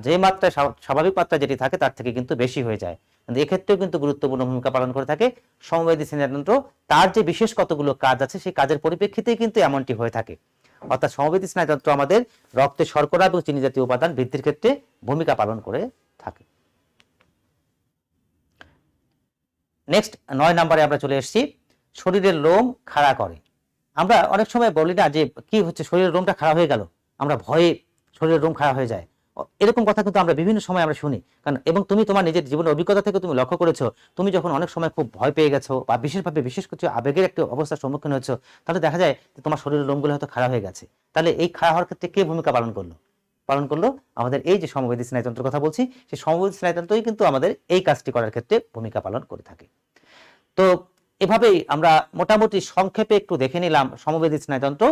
A: যে মাত্রায় স্বাভাবিক মাত্রা যেটি থাকে তার থেকে কিন্তু বেশি হয়ে যায়। কিন্তু এক্ষেত্রেও কিন্তু গুরুত্বপূর্ণ ভূমিকা পালন করে থাকে সমবেদী স্নায়ুতন্ত্র। তার যে বিশেষ কতগুলো কাজ আছে সেই কাজের পরিপ্রেক্ষিতেই কিন্তু এমনটি হয়ে থাকে। অর্থাৎ সমবেদী স্নায়ুতন্ত্র আমাদের রক্তে শর্করা এবং চিনি জাতীয় উপাদান বৃদ্ধির ক্ষেত্রে ভূমিকা পালন করে থাকে। নেক্সট 9 নম্বরে আমরা চলে এসেছি, শরীরের লোম খাড়া করে। আমরা অনেক সময় বলি না যে কি হচ্ছে, শরীরের লোমটা খাড়া হয়ে গেল, আমরা ভয়ে শরীরের লোম খাড়া হয়ে যায়, এরকম কথা কিন্তু আমরা বিভিন্ন সময় আমরা শুনি। কারণ এবং তুমি তোমার নিজের জীবনের অভিজ্ঞতা থেকে তুমি লক্ষ্য করেছো, তুমি যখন অনেক সময় খুব ভয় পেয়ে গেছো বা বিশেষ কিছু আবেগের একটা অবস্থার সম্মুখীন হয়েছো, তাহলে দেখা যায় যে তোমার শরীরের লোমগুলো হয়তো খাড়া হয়ে গেছে। তাহলে এই খাড়া হওয়ার ক্ষেত্রে কে ভূমিকা পালন করলো আমাদের এই যে সমবেদী স্নায়ুতন্ত্রের কথা বলছি, সেই সমবেদী স্নায়ুতন্ত্রই কিন্তু আমাদের এই কাজটি করার ক্ষেত্রে ভূমিকা পালন করে থাকে। তো এভাবেই আমরা মোটামুটি সংক্ষেপে একটু দেখে নিলাম সমবেদী স্নায়ুতন্ত্র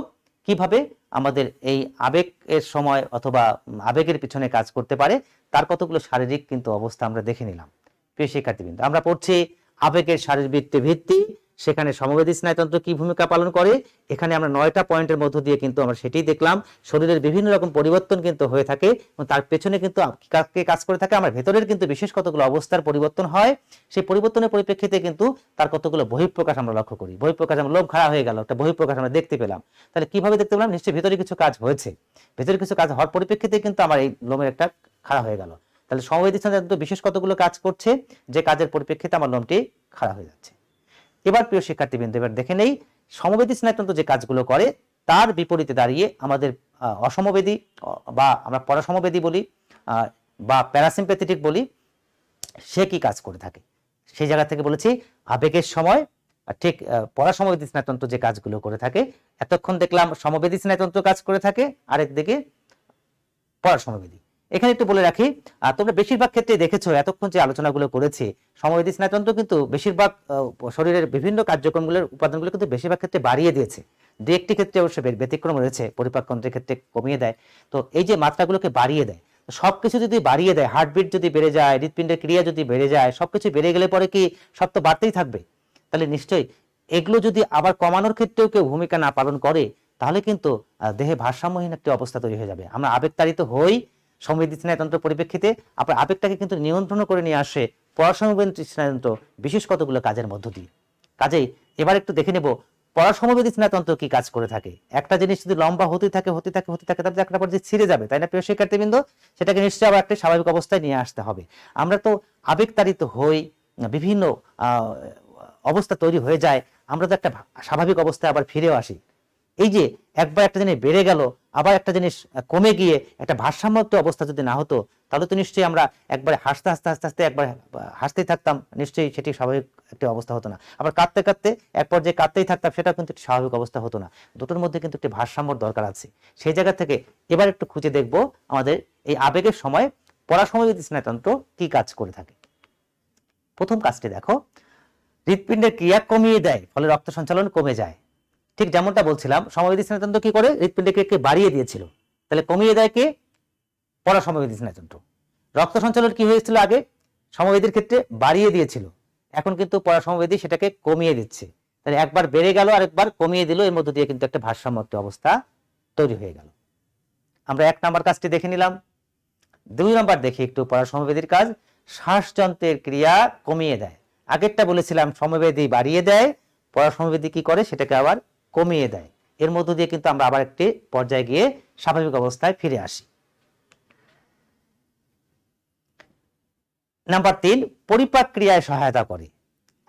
A: কিভাবে আমাদের এই আবেগের সময় অথবা আবেগের পিছনে কাজ করতে পারে, তার কতগুলো শারীরিক কিন্তু অবস্থা আমরা দেখে নিলাম। প্রিয় শিক্ষার্থীবৃন্দ, আমরা পড়ছি আবেগের শারীরবৃত্তীয় ভিত্তি, সেখানে সমবেদী স্নায়ুতন্ত্র কি ভূমিকা পালন করে। এখানে আমরা 9টা পয়েন্টের মধ্য দিয়ে কিন্তু আমরা সেটাই দেখলাম। শরীরের বিভিন্ন রকম পরিবর্তন কিন্তু হয়ে থাকে এবং তার পেছনে কিন্তু কাজ করে থাকে আমার ভেতরের কিন্তু বিশেষ কতগুলো অবস্থার পরিবর্তন হয়। সেই পরিবর্তনের পরিপ্রেক্ষিতে কিন্তু তার কতগুলো বহিঃপ্রকাশ আমরা লক্ষ্য করি। বহিঃপ্রকাশ, আমরা লোম খাড়া হয়ে গেল, একটা বহিঃপ্রকাশ আমরা দেখতে পেলাম। তাহলে কিভাবে দেখতে পেলাম? নিশ্চয়ই ভেতরে কিছু কাজ হয়েছে, ভেতরে কিছু কাজ হওয়ার পরিপ্রেক্ষিতে কিন্তু আমার এই লোমের একটা খাড়া হয়ে গেল। তাহলে সমবেদী স্নায়ুতন্ত্র বিশেষ কতগুলো কাজ করছে, যে কাজের পরিপ্রেক্ষিতে আমার লোমটি খাড়া হয়ে যাচ্ছে। এবার প্রিয় শিক্ষার্থীবৃন্দ, এবার দেখে নেই সমবেদী স্নায়ুতন্ত্র যে কাজগুলো করে তার বিপরীতে দাঁড়িয়ে আমাদের অসমবেদী বা আমরা পরাসমবেদী বলি বা প্যারাসিম্প্যাথেটিক বলি, সে কি কাজ করে থাকে। সেই জায়গা থেকে বলেছি আবেগের সময় ঠিক পরাসমবেদী স্নায়ুতন্ত্র যে কাজগুলো করে থাকে, এতক্ষণ দেখলাম সমবেদী স্নায়ুতন্ত্র কাজ করে থাকে, আরেক দিকে পরাসমবেদী। এখানে একটু বলে রাখি, তোমরা বেশিরভাগ ক্ষেত্রে দেখেছো এতক্ষণ যে আলোচনাগুলো করেছি, সমবেদী স্নায়ুতন্ত্র কিন্তু বেশিরভাগ শরীরের বিভিন্ন কার্যক্রমগুলোর উপাদানগুলো কিন্তু বেশিরভাগ ক্ষেত্রে বাড়িয়ে দিয়েছে। দু একটি ক্ষেত্রে অবশ্য ব্যতিক্রম রয়েছে, পরিপাকতন্ত্রের ক্ষেত্রে কমিয়ে দেয়। তো এই যে মাত্রাগুলোকে বাড়িয়ে দেয়, সবকিছু যদি বাড়িয়ে দেয়, হার্টবিট যদি বেড়ে যায়, হৃৎপিণ্ডের ক্রিয়া যদি বেড়ে যায়, সবকিছু বেড়ে গেলে পরে কি সব তো বাড়তেই থাকবে। তাহলে নিশ্চয়ই এগুলো যদি আবার কমানোর ক্ষেত্রেও কেউ ভূমিকা না পালন করে, তাহলে কিন্তু দেহে ভারসাম্যহীন একটি অবস্থা তৈরি হয়ে যাবে। আমরা আবেগতাড়িত হই সমবেদী স্নায়ুতন্ত্র পরিপ্রেক্ষিতে, আপনার আবেগটাকে কিন্তু নিয়ন্ত্রণ করে নিয়ে আসে পরাসমবেদী স্নায়ুতন্ত্র বিশেষ কতগুলো কাজের মধ্য দিয়ে। কাজেই এবার একটু দেখে নেব পরাসমবেদী স্নায়ুতন্ত্র কি কাজ করে থাকে। একটা জিনিস যদি লম্বা হতে থাকে তাহলে একটা পর্যায়ে ছিঁড়ে যাবে, তাই না প্রিয় শিক্ষার্থীবৃন্দ? সেটাকে নিশ্চয়ই আবার একটা স্বাভাবিক অবস্থায় নিয়ে আসতে হবে। আমরা তো আবেগতাড়িত হই, বিভিন্ন অবস্থা তৈরি হয়ে যায়, আমরা তো একটা স্বাভাবিক অবস্থায় আবার ফিরেও আসি। এই যে একবার একটা জিনিস বেড়ে গেল, আবার একটা জিনিস কমে গিয়ে একটা ভারসাম্যত্ব অবস্থা যদি না হতো, তাহলে তো নিশ্চয়ই আমরা একবারে হাসতে হাসতে হাসতে হাসতে একবার হাসতেই থাকতাম, নিশ্চয়ই সেটি স্বাভাবিক একটি অবস্থা হতো না। আবার কাঁদতে কাঁদতে এক পর্যায়ে কাঁদতেই থাকতাম, সেটা কিন্তু একটি স্বাভাবিক অবস্থা হতো না। দুটোর মধ্যে কিন্তু একটি ভারসাম্যর দরকার আছে। সেই জায়গা থেকে এবার একটু খুঁজে দেখব আমাদের এই আবেগের সময় পরাসমবেদী স্নায়ুতন্ত্র কি কাজ করে থাকে। প্রথম কাজটি দেখো, হৃৎপিণ্ডের ক্রিয়া কমিয়ে দেয়, ফলে রক্ত সঞ্চালন কমে যায়। ঠিক যেমনটা বলছিলাম, সমবেদী স্নায়ুতন্ত্র কি করে, হৃৎপিণ্ডের ক্রিয়াকে বাড়িয়ে দিয়েছিল, তাহলে কমিয়ে দেয় কে, পরাসমবেদী স্নায়ুতন্ত্র। রক্ত সঞ্চালন কি হয়েছিল আগে, সমবেদীর ক্ষেত্রে বাড়িয়ে দিয়েছিল, এখন কিন্তু পরাসমবেদী সেটাকে কমিয়ে দিচ্ছে। তাহলে একবার বেড়ে গেল আর একবার কমিয়ে দিল, এর মধ্য দিয়ে কিন্তু একটা ভারসাম্য অবস্থা তৈরি হয়ে গেল। আমরা 1 নম্বর কাজটি দেখে নিলাম। 2 নম্বর দেখি একটু পরাসমবেদীর কাজ, শ্বাসযন্ত্রের ক্রিয়া কমিয়ে দেয়। আগেরটা বলেছিলাম সমবেদী বাড়িয়ে দেয়, পরাসমবেদী কি করে, সেটাকে আবার কমিয়ে দেয়। এর মধ্য দিয়ে কিন্তু আমরা আবার একটি পর্যায়ে গিয়ে স্বাভাবিক অবস্থায় ফিরে আসি। নাম্বার 3, পরিপাক ক্রিয়ায় সহায়তা করে।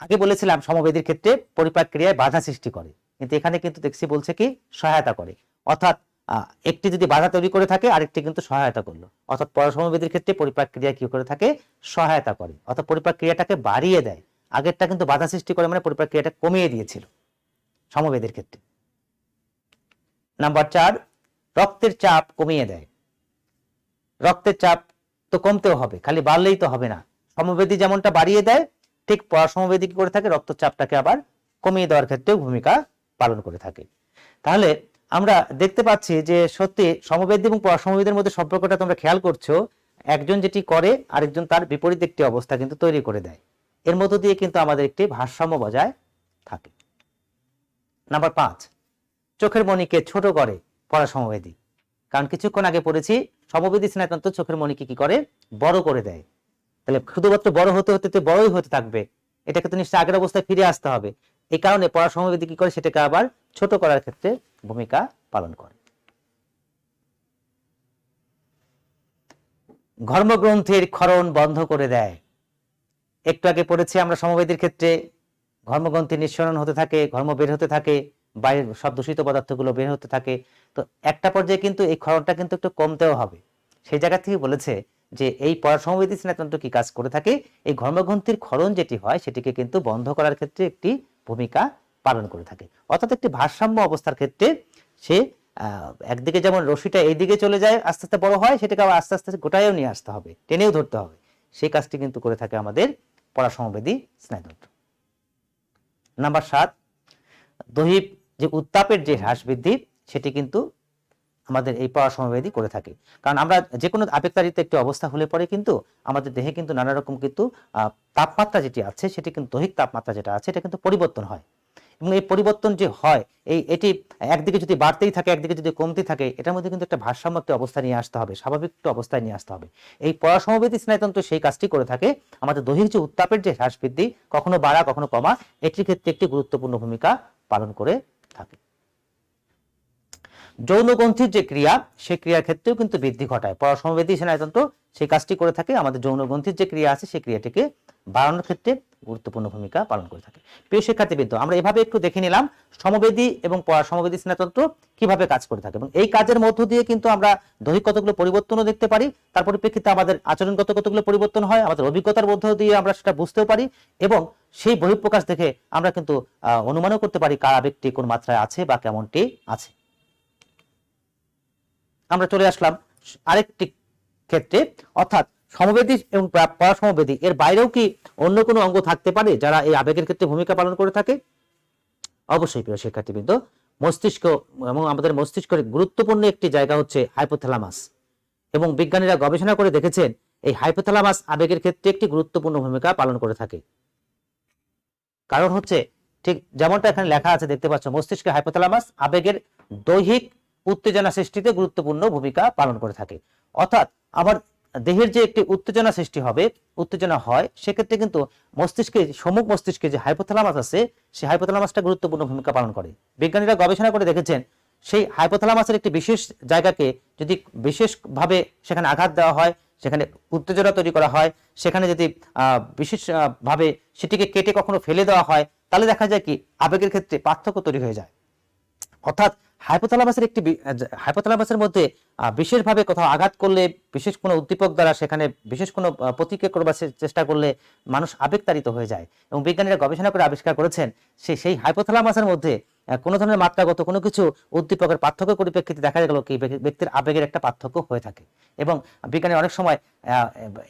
A: আগে বলেছিলাম সমবেদীর ক্ষেত্রে পরিপাক ক্রিয়ায় বাধা সৃষ্টি করে, কিন্তু এখানে কিন্তু দেখছি বলছে কি সহায়তা করে, অর্থাৎ একটি যদি বাধা তৈরি করে থাকে আরেকটি কিন্তু সহায়তা করলো। অর্থাৎ পরাসমবেদীর ক্ষেত্রে পরিপাক ক্রিয়া কি করে থাকে, সহায়তা করে, অর্থাৎ পরিপাক ক্রিয়াটাকে বাড়িয়ে দেয়। আগেরটা কিন্তু বাধা সৃষ্টি করে, মানে পরিপাক ক্রিয়াটা কমিয়ে দিয়েছিল সমবেদীর ক্ষেত্রে। নাম্বার 4, রক্তের চাপ কমিয়ে দেয়। রক্তের চাপ তো কমতেও হবে, খালি বাড়লেই তো হবে না। সমবেদী যেমনটা বাড়িয়ে দেয়, ঠিক পরাসমবেদী কি করে থাকে, রক্তচাপটাকে আবার কমিয়ে দেওয়ার ক্ষেত্রেও ভূমিকা পালন করে থাকে। তাহলে আমরা দেখতে পাচ্ছি যে সত্যি সমবেদী এবং পরাসমবেদীর মধ্যে সম্পর্কটা তোমরা খেয়াল করছো, একজন যেটি করে আরেকজন তার বিপরীত একটি অবস্থা কিন্তু তৈরি করে দেয়। এর মধ্য দিয়ে কিন্তু আমাদের একটি ভারসাম্য বজায় থাকে। নাম্বার 5, চোখের মণিকে ছোট করে পরাসমবেদী। কারণ কিছুক্ষণ আগে পড়েছি সমবেদী স্নায়ুতন্ত্র চোখের মণিকে কি করে, বড় করে দেয়। তাহলে শুধুমাত্র বড় হতে হতে তো বড়ই হতে থাকবে, এটাকে তো নিশ্চয়ই আগের অবস্থায় ফিরে আসতে হবে। এই কারণে পরাসমবেদী কি করে, সেটাকে আবার ছোট করার ক্ষেত্রে ভূমিকা পালন করে। ঘর্মগ্রন্থির ক্ষরণ বন্ধ করে দেয়। একটু আগে পড়েছি আমরা সমবেদীর ক্ষেত্রে ঘর্মগ্রন্থির নিঃসরণ হতে থাকে, ঘর্ম বের হতে থাকে, বাইরের সব দূষিত পদার্থগুলো বের হতে থাকে। তো একটা পর্যায়ে কিন্তু এই ক্ষরণটা কিন্তু একটু কমতেও হবে। সেই জায়গা থেকে বলেছে যে এই পরাসমবেদী স্নায়ুতন্ত্র কি কাজ করে থাকে, এই ঘর্মগ্রন্থির ক্ষরণ যেটি হয় সেটিকে কিন্তু বন্ধ করার ক্ষেত্রে একটি ভূমিকা পালন করে থাকে। অর্থাৎ একটি ভারসাম্য অবস্থার ক্ষেত্রে সে একদিকে যেমন রশিটা এইদিকে চলে যায়, আস্তে আস্তে বড় হয়, সেটাকে আবার আস্তে আস্তে গোটায়ও নিয়ে আসতে হবে, টেনেও ধরতে হবে। সেই কাজটি কিন্তু করে থাকে আমাদের পরাসমবেদী স্নায়ুতন্ত্র। নাম্বার 7, দৈহিক যে উত্তাপের যে হ্রাস বৃদ্ধি সেটি কিন্তু আমাদের এই পরাসমবেদী করে থাকে। কারণ আমরা যে কোনো আবেগতাড়িত একটি অবস্থা হলে পরে কিন্তু আমাদের দেহে কিন্তু নানা রকম কিন্তু তাপমাত্রা যেটি আছে সেটি কিন্তু দৈহিক তাপমাত্রা যেটা আছে এটা কিন্তু পরিবর্তন হয়, এবং এই পরিবর্তন যে হয় এটি একদিকে যদি বাড়তেই থাকে একদিকে যদি কমতেই থাকে, এটার মধ্যে কিন্তু একটা ভারসাম্য একটা অবস্থা নিয়ে আসতে হবে, স্বাভাবিক একটা অবস্থায় নিয়ে আসতে হবে। এই পরাসমবেদী স্নায়ুতন্ত্র সেই কাজটি করে থাকে, আমাদের দৈহিক যে উত্তাপের যে হ্রাস বৃদ্ধি, কখনো বাড়া কখনো কমা, এটির ক্ষেত্রে একটি গুরুত্বপূর্ণ ভূমিকা পালন করে থাকে। যৌনগ্রন্থির যে ক্রিয়া, সেই ক্রিয়ার ক্ষেত্রেও কিন্তু বৃদ্ধি ঘটায় পরাসমবেদী স্নায়ুতন্ত্র, সেই কাজটি করে থাকে। আমাদের যৌনগ্রন্থির যে ক্রিয়া আছে সেই ক্রিয়াটিকে বাড়ানোর ক্ষেত্রে গুরুত্বপূর্ণ ভূমিকা পালন করে থাকে। প্রিয় শিক্ষার্থীবৃন্দ, আমরা এভাবে একটু দেখে নিলাম সমবেদী এবং পরাসমবেদী স্নায়ুতন্ত্র কিভাবে কাজ করে থাকে, এবং এই কাজের মধ্য দিয়ে কিন্তু আমরা দৈহিক কতগুলো পরিবর্তনও দেখতে পারি, তার পরিপ্রেক্ষিতে আমাদের আচরণগত কতগুলো পরিবর্তন হয়, আমাদের অভিজ্ঞতার মধ্য দিয়ে আমরা সেটা বুঝতেও পারি, এবং সেই বহিঃপ্রকাশ দেখে আমরা কিন্তু অনুমানও করতে পারি কার আবেগটি কোন মাত্রায় আছে বা কেমনটি আছে। আমরা চলে আসলাম আরেকটি ক্ষেত্রে, অর্থাৎ সমবেদী এবং পরাসমবেদী এর বাইরেও কি অন্য কোনো অঙ্গ থাকতে পারে যারা এই আবেগের ক্ষেত্রে ভূমিকা পালন করে থাকে? অবশ্যই প্রিয় শিক্ষার্থীবৃন্দ, মস্তিষ্ক এবং আমাদের মস্তিষ্কের গুরুত্বপূর্ণ একটি জায়গা হচ্ছে হাইপোথ্যালামাস, এবং বিজ্ঞানীরা গবেষণা করে দেখেছেন এই হাইপোথ্যালামাস আবেগের ক্ষেত্রে একটি গুরুত্বপূর্ণ ভূমিকা পালন করে থাকে। কারণ হচ্ছে ঠিক যেমনটা এখানে লেখা আছে দেখতে পাচ্ছ, মস্তিষ্কের হাইপোথ্যালামাস আবেগের দৈহিক উত্তেজনা সৃষ্টিতে গুরুত্বপূর্ণ ভূমিকা পালন করে থাকে। অর্থাৎ আমার দেহের যে একটি উত্তেজনা সৃষ্টি হবে, উত্তেজনা হয়, সেক্ষেত্রে কিন্তু মস্তিষ্কে সম্মুখ মস্তিষ্কে যে হাইপোথ্যালামাস আছে সেই হাইপোথ্যালামাসটা গুরুত্বপূর্ণ ভূমিকা পালন করে। বিজ্ঞানীরা গবেষণা করে দেখেছেন সেই হাইপোথ্যালামাসের একটি বিশেষ জায়গাকে যদি বিশেষভাবে সেখানে আঘাত দেওয়া হয়, সেখানে উত্তেজনা তৈরি করা হয়, সেখানে যদি বিশেষভাবে সেটিকে কেটে কখনো ফেলে দেওয়া হয়, তাহলে দেখা যায় কি আবেগের ক্ষেত্রে পার্থক্য তৈরি হয়ে যায়। অর্থাৎ হাইপোথ্যালামাসের হাইপোথ্যালামাসের মধ্যে বিশেষভাবে কোথাও আঘাত করলে, বিশেষ কোনো উদ্দীপক দ্বারা সেখানে বিশেষ কোনো প্রতিক্রিয়া করবার চেষ্টা করলে মানুষ আবেগতাড়িত হয়ে যায়, এবং বিজ্ঞানীরা গবেষণা করে আবিষ্কার করেছেন সেই হাইপোথ্যালামাসের মধ্যে কোনো ধরনের মাত্রাগত কোনো কিছু উদ্দীপকের পার্থক্য পরিপ্রেক্ষিতে দেখা গেল কি ব্যক্তির আবেগের একটা পার্থক্য হয়ে থাকে। এবং বিজ্ঞানী অনেক সময়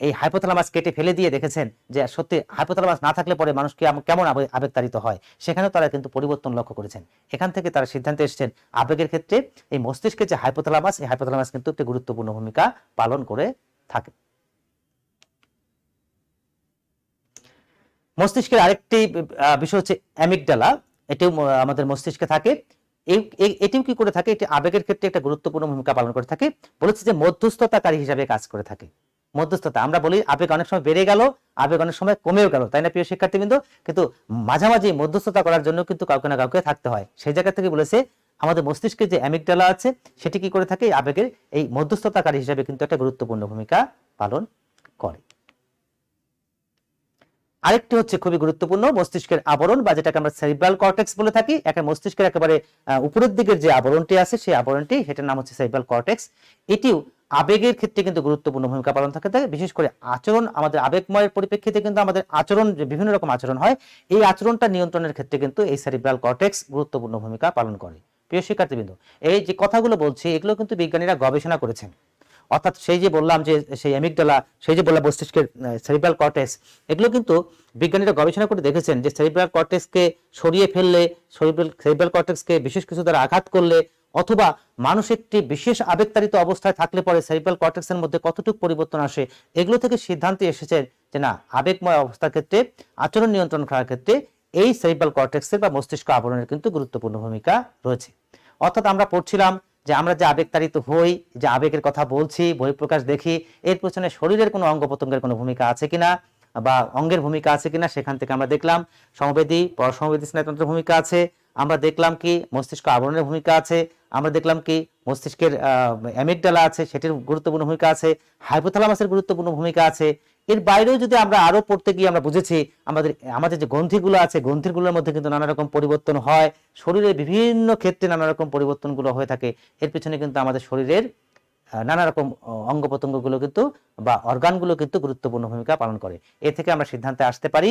A: এই হাইপোথ্যালামাস কেটে ফেলে দিয়ে দেখেছেন যে সত্যি হাইপোথ্যালামাস না থাকলে পরে মানুষ কেমন আবেগতাড়িত হয়, সেখানেও তারা কিন্তু পরিবর্তন লক্ষ্য করেছেন। এখান থেকে তারা সিদ্ধান্তে এসেছেন আবেগের ক্ষেত্রে এই মস্তিষ্কের যে হাইপোথ্যালামাস, এই হাইপোথ্যালামাস কিন্তু একটি গুরুত্বপূর্ণ ভূমিকা পালন করে থাকে। মস্তিষ্কের আরেকটি বিষয় হচ্ছে অ্যামিগডালা, এটিও আমাদের মস্তিষ্কে থাকে। এটিও কি করে থাকে, এটি আবেগের ক্ষেত্রে একটা গুরুত্বপূর্ণ ভূমিকা পালন করে থাকে। বলেছে যে মধ্যস্থতাকারী হিসাবে কাজ করে থাকে। মধ্যস্থতা, আমরা বলি আবেগ অনেক সময় বেড়ে গেল, আবেগ অনেক সময় কমেও গেল, তাই না প্রিয় শিক্ষার্থীবৃন্দ? কিন্তু মাঝামাঝি মধ্যস্থতা করার জন্য কিন্তু কাউকে না কাউকে থাকতে হয়। সেই জায়গা থেকে বলেছে আমাদের মস্তিষ্কে যে অ্যামিগডালা আছে সেটি কি করে থাকে, আবেগের এই মধ্যস্থতাকারী হিসাবে কিন্তু একটা গুরুত্বপূর্ণ ভূমিকা পালন করে। আরেকটি হচ্ছে খুবই গুরুত্বপূর্ণ মস্তিষ্কের আবরণ, বা যেটাকে আমরা সেরিব্রাল কর্টেক্স বলে থাকি। একটা মস্তিষ্কের একেবারে উপরের দিকের যে আবরণটি আছে, সেই আবরণটি, সেটার নাম হচ্ছে সেরিব্রাল কর্টেক্স। এটিও আবেগের ক্ষেত্রে কিন্তু গুরুত্বপূর্ণ ভূমিকা পালন থাকে। বিশেষ করে আচরণ, আমাদের আবেগময়ের পরিপ্রেক্ষিতে কিন্তু আমাদের আচরণ, যে বিভিন্ন রকম আচরণ হয়, এই আচরণটা নিয়ন্ত্রণের ক্ষেত্রে কিন্তু এই সেরিব্রাল কর্টেক্স গুরুত্বপূর্ণ ভূমিকা পালন করে। প্রিয় শিক্ষার্থীবৃন্দ, এই যে কথাগুলো বলছি এগুলো কিন্তু বিজ্ঞানীরা গবেষণা করেছেন। অর্থাৎ সেই যে বললাম যে সেই অ্যামিগডালা, সেই যে বললাম মস্তিষ্কের সেরিব্রাল কর্টেক্স, এগুলো কিন্তু বিজ্ঞানীরা গবেষণা করে দেখেছেন যে সেরিব্রাল কর্টেক্সকে সরিয়ে ফেললে, সেরিব্রাল কর্টেক্সকে বিশেষ কিছু দ্বারা আঘাত করলে, অথবা মানুষ একটি বিশেষ আবেগতাড়িত অবস্থায় থাকলে পরে সেরিব্রাল কর্টেক্সের মধ্যে কতটুকু পরিবর্তন আসে, এগুলো থেকে সিদ্ধান্তে এসেছে যে না, আবেগময় অবস্থার ক্ষেত্রে, আচরণ নিয়ন্ত্রণ করার ক্ষেত্রে এই সেরিব্রাল কর্টেক্সের বা মস্তিষ্ক আবরণের কিন্তু গুরুত্বপূর্ণ ভূমিকা রয়েছে। অর্থাৎ আমরা পড়ছিলাম যে আমরা যে আবেগতাড়িত হই, যে আবেগের কথা বলছি, বহিঃপ্রকাশ দেখি, এর পেছনে শরীরের কোনো অঙ্গ প্রত্যঙ্গের কোনো ভূমিকা আছে কিনা, বা অঙ্গের ভূমিকা আছে কিনা, সেখান থেকে আমরা দেখলাম সমবেদী পরসমবেদী স্নায়ুতন্ত্রের ভূমিকা আছে, আমরা দেখলাম কি মস্তিষ্ক আবরণের ভূমিকা আছে, আমরা দেখলাম কি মস্তিষ্কের অ্যামিগডালা আছে, সেটির গুরুত্বপূর্ণ ভূমিকা আছে, হাইপোথ্যালামাসের গুরুত্বপূর্ণ ভূমিকা আছে। এর বাইরেও যদি আমরা আরো পড়তে গিয়ে আমরা বুঝেছি আমাদের যে গ্রন্থিগুলো আছে, গ্রন্থিগুলোর মধ্যে কিন্তু নানা রকম পরিবর্তন হয়, শরীরের বিভিন্ন ক্ষেত্রে নানা রকম পরিবর্তনগুলো হয়ে থাকে। এর পিছনে কিন্তু আমাদের শরীরের নানা রকম অঙ্গ প্রত্যঙ্গগুলো কিন্তু, বা অর্গানগুলো কিন্তু গুরুত্বপূর্ণ ভূমিকা পালন করে। এ থেকে আমরা সিদ্ধান্তে আসতে পারি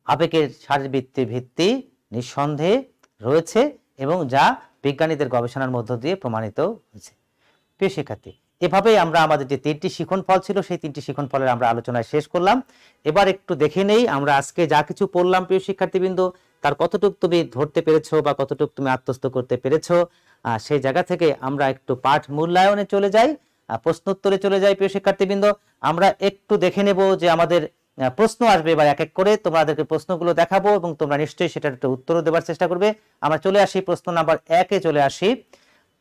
A: আবেগের শারীরবৃত্তি ভিত্তি নিঃসন্দেহে রয়েছে, এবং যা বিজ্ঞানীদের গবেষণার মধ্য দিয়ে প্রমাণিত হয়েছে। প্রিয় শিক্ষার্থী, এভাবেই আমরা আমাদের যে 3টি শিখন ফল ছিল, সেই 3টি শিখন ফলের আমরা আলোচনায় শেষ করলাম। এবার একটু দেখে নেই আমরা আজকে যা কিছু পড়লাম প্রিয় শিক্ষার্থীবৃন্দ, তার কতটুকু তুমি ধরতে পেরেছো বা কতটুকু তুমি আত্মস্থ করতে পেরেছো। সেই জায়গা থেকে আমরা একটু পাঠ মূল্যায়নে চলে যাই, প্রশ্ন উত্তরে চলে যাই। প্রিয় শিক্ষার্থীবৃন্দ, আমরা একটু দেখে নেব যে আমাদের প্রশ্ন আসবে, এবার এক এক করে তোমাদেরকে প্রশ্নগুলো দেখাবো এবং তোমরা নিশ্চয়ই সেটার একটা উত্তরও দেওয়ার চেষ্টা করবে। আমরা চলে আসি প্রশ্ন নাম্বার 1-এ চলে আসি।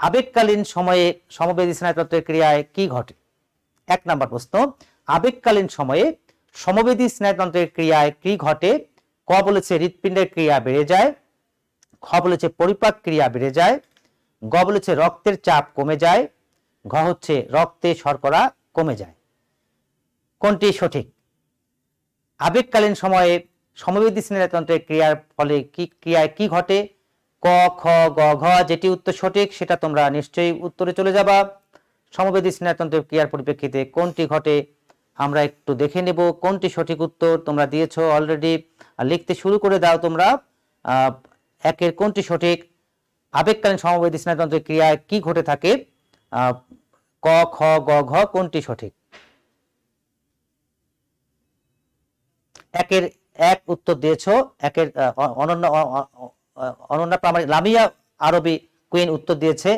A: আবেগকালীন সময়ে সমবেদী স্নায়ুতন্ত্রের ক্রিয়ায় কি ঘটে? 1 নাম্বার প্রশ্ন, আবেগকালীন সময়ে সমবেদী স্নায়ুতন্ত্রের ক্রিয়ায় কি ঘটে? ক বলেছে হৃৎপিণ্ডের ক্রিয়া বেড়ে যায়, খ বলেছে পরিপাক ক্রিয়া বেড়ে যায়, গ বলেছে রক্তের চাপ কমে যায়, ঘ হচ্ছে রক্তে শর্করা কমে যায়। কোনটি সঠিক? আবেগকালীন সময়ে সমবেদী স্নায়ুতন্ত্রের ক্রিয়ার ফলে ক্রিয়ায় কি ঘটে? ক, খ, গ, ঘ, যেটি উত্তর সঠিক সেটা তোমরা নিশ্চয়ই উত্তরে চলে যাবা। সমবেদী স্নায়ুতন্ত্রের ক্রিয়ার পরিপ্রেক্ষিতে কোনটি ঘটে আমরা একটু দেখে নেব। কোনটি সঠিক উত্তর তোমরা দিয়েছো অলরেডি, লিখতে শুরু করে দাও তোমরা। 1-এর কোনটি সঠিক? আবেগকালীন সমবেদী স্নায়ুতন্ত্রের ক্রিয়ায় কি ঘটে থাকে? ক, খ, গ, ঘ, কোনটি সঠিক? 1-এর 1 উত্তর দিয়েছো। 1-এর অনন্যা প্রামাণিক, লামিয়া আরবি কুইন উত্তর দিয়েছে,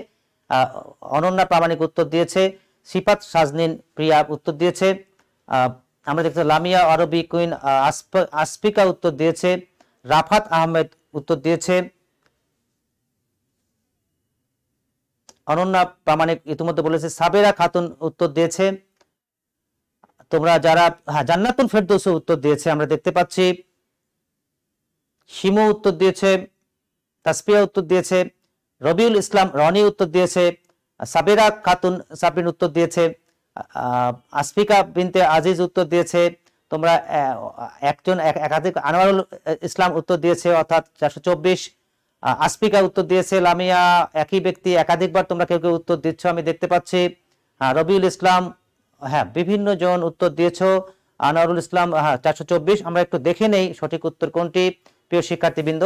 A: অনন্যা প্রামাণিক উত্তর দিয়েছে, সিফাত সাজনিন প্রিয়া উত্তর দিয়েছে, আমরা দেখতে লামিয়া আরবি কুইন আসফিকা উত্তর দিয়েছে, রাফাত আহমেদ উত্তর দিয়েছে, অনন্যা প্রামাণিক ইতিমধ্যে বলেছে, সাবেরা খাতুন উত্তর দিয়েছে, তোমরা যারা জান্নাতুল ফেরদৌস উত্তর দিয়েছে আমরা দেখতে পাচ্ছি, শিমু উত্তর দিয়েছে, তাসপিয়া উত্তর দিয়েছে, রবিউল ইসলাম রনি উত্তর দিয়েছে, সাবেরা খাতুন সাবরিন উত্তর দিয়েছে, আসফিকা বিনতে আজিজ উত্তর দিয়েছে, তোমরা একজন একাধিক আনোয়ারুল ইসলাম উত্তর দিয়েছে অর্থাৎ 424, আসপিকা উত্তর দিয়েছে, লামিয়া, একই ব্যক্তি একাধিকবার তোমরা কেউ কেউ উত্তর দিচ্ছ আমি দেখতে পাচ্ছি। রবিউল ইসলাম, হ্যাঁ বিভিন্ন জন উত্তর দিয়েছো। আনোয়ারুল ইসলাম, হ্যাঁ 424। আমরা একটু দেখে নেই সঠিক উত্তর কোনটি। প্রিয় শিক্ষার্থীবৃন্দ,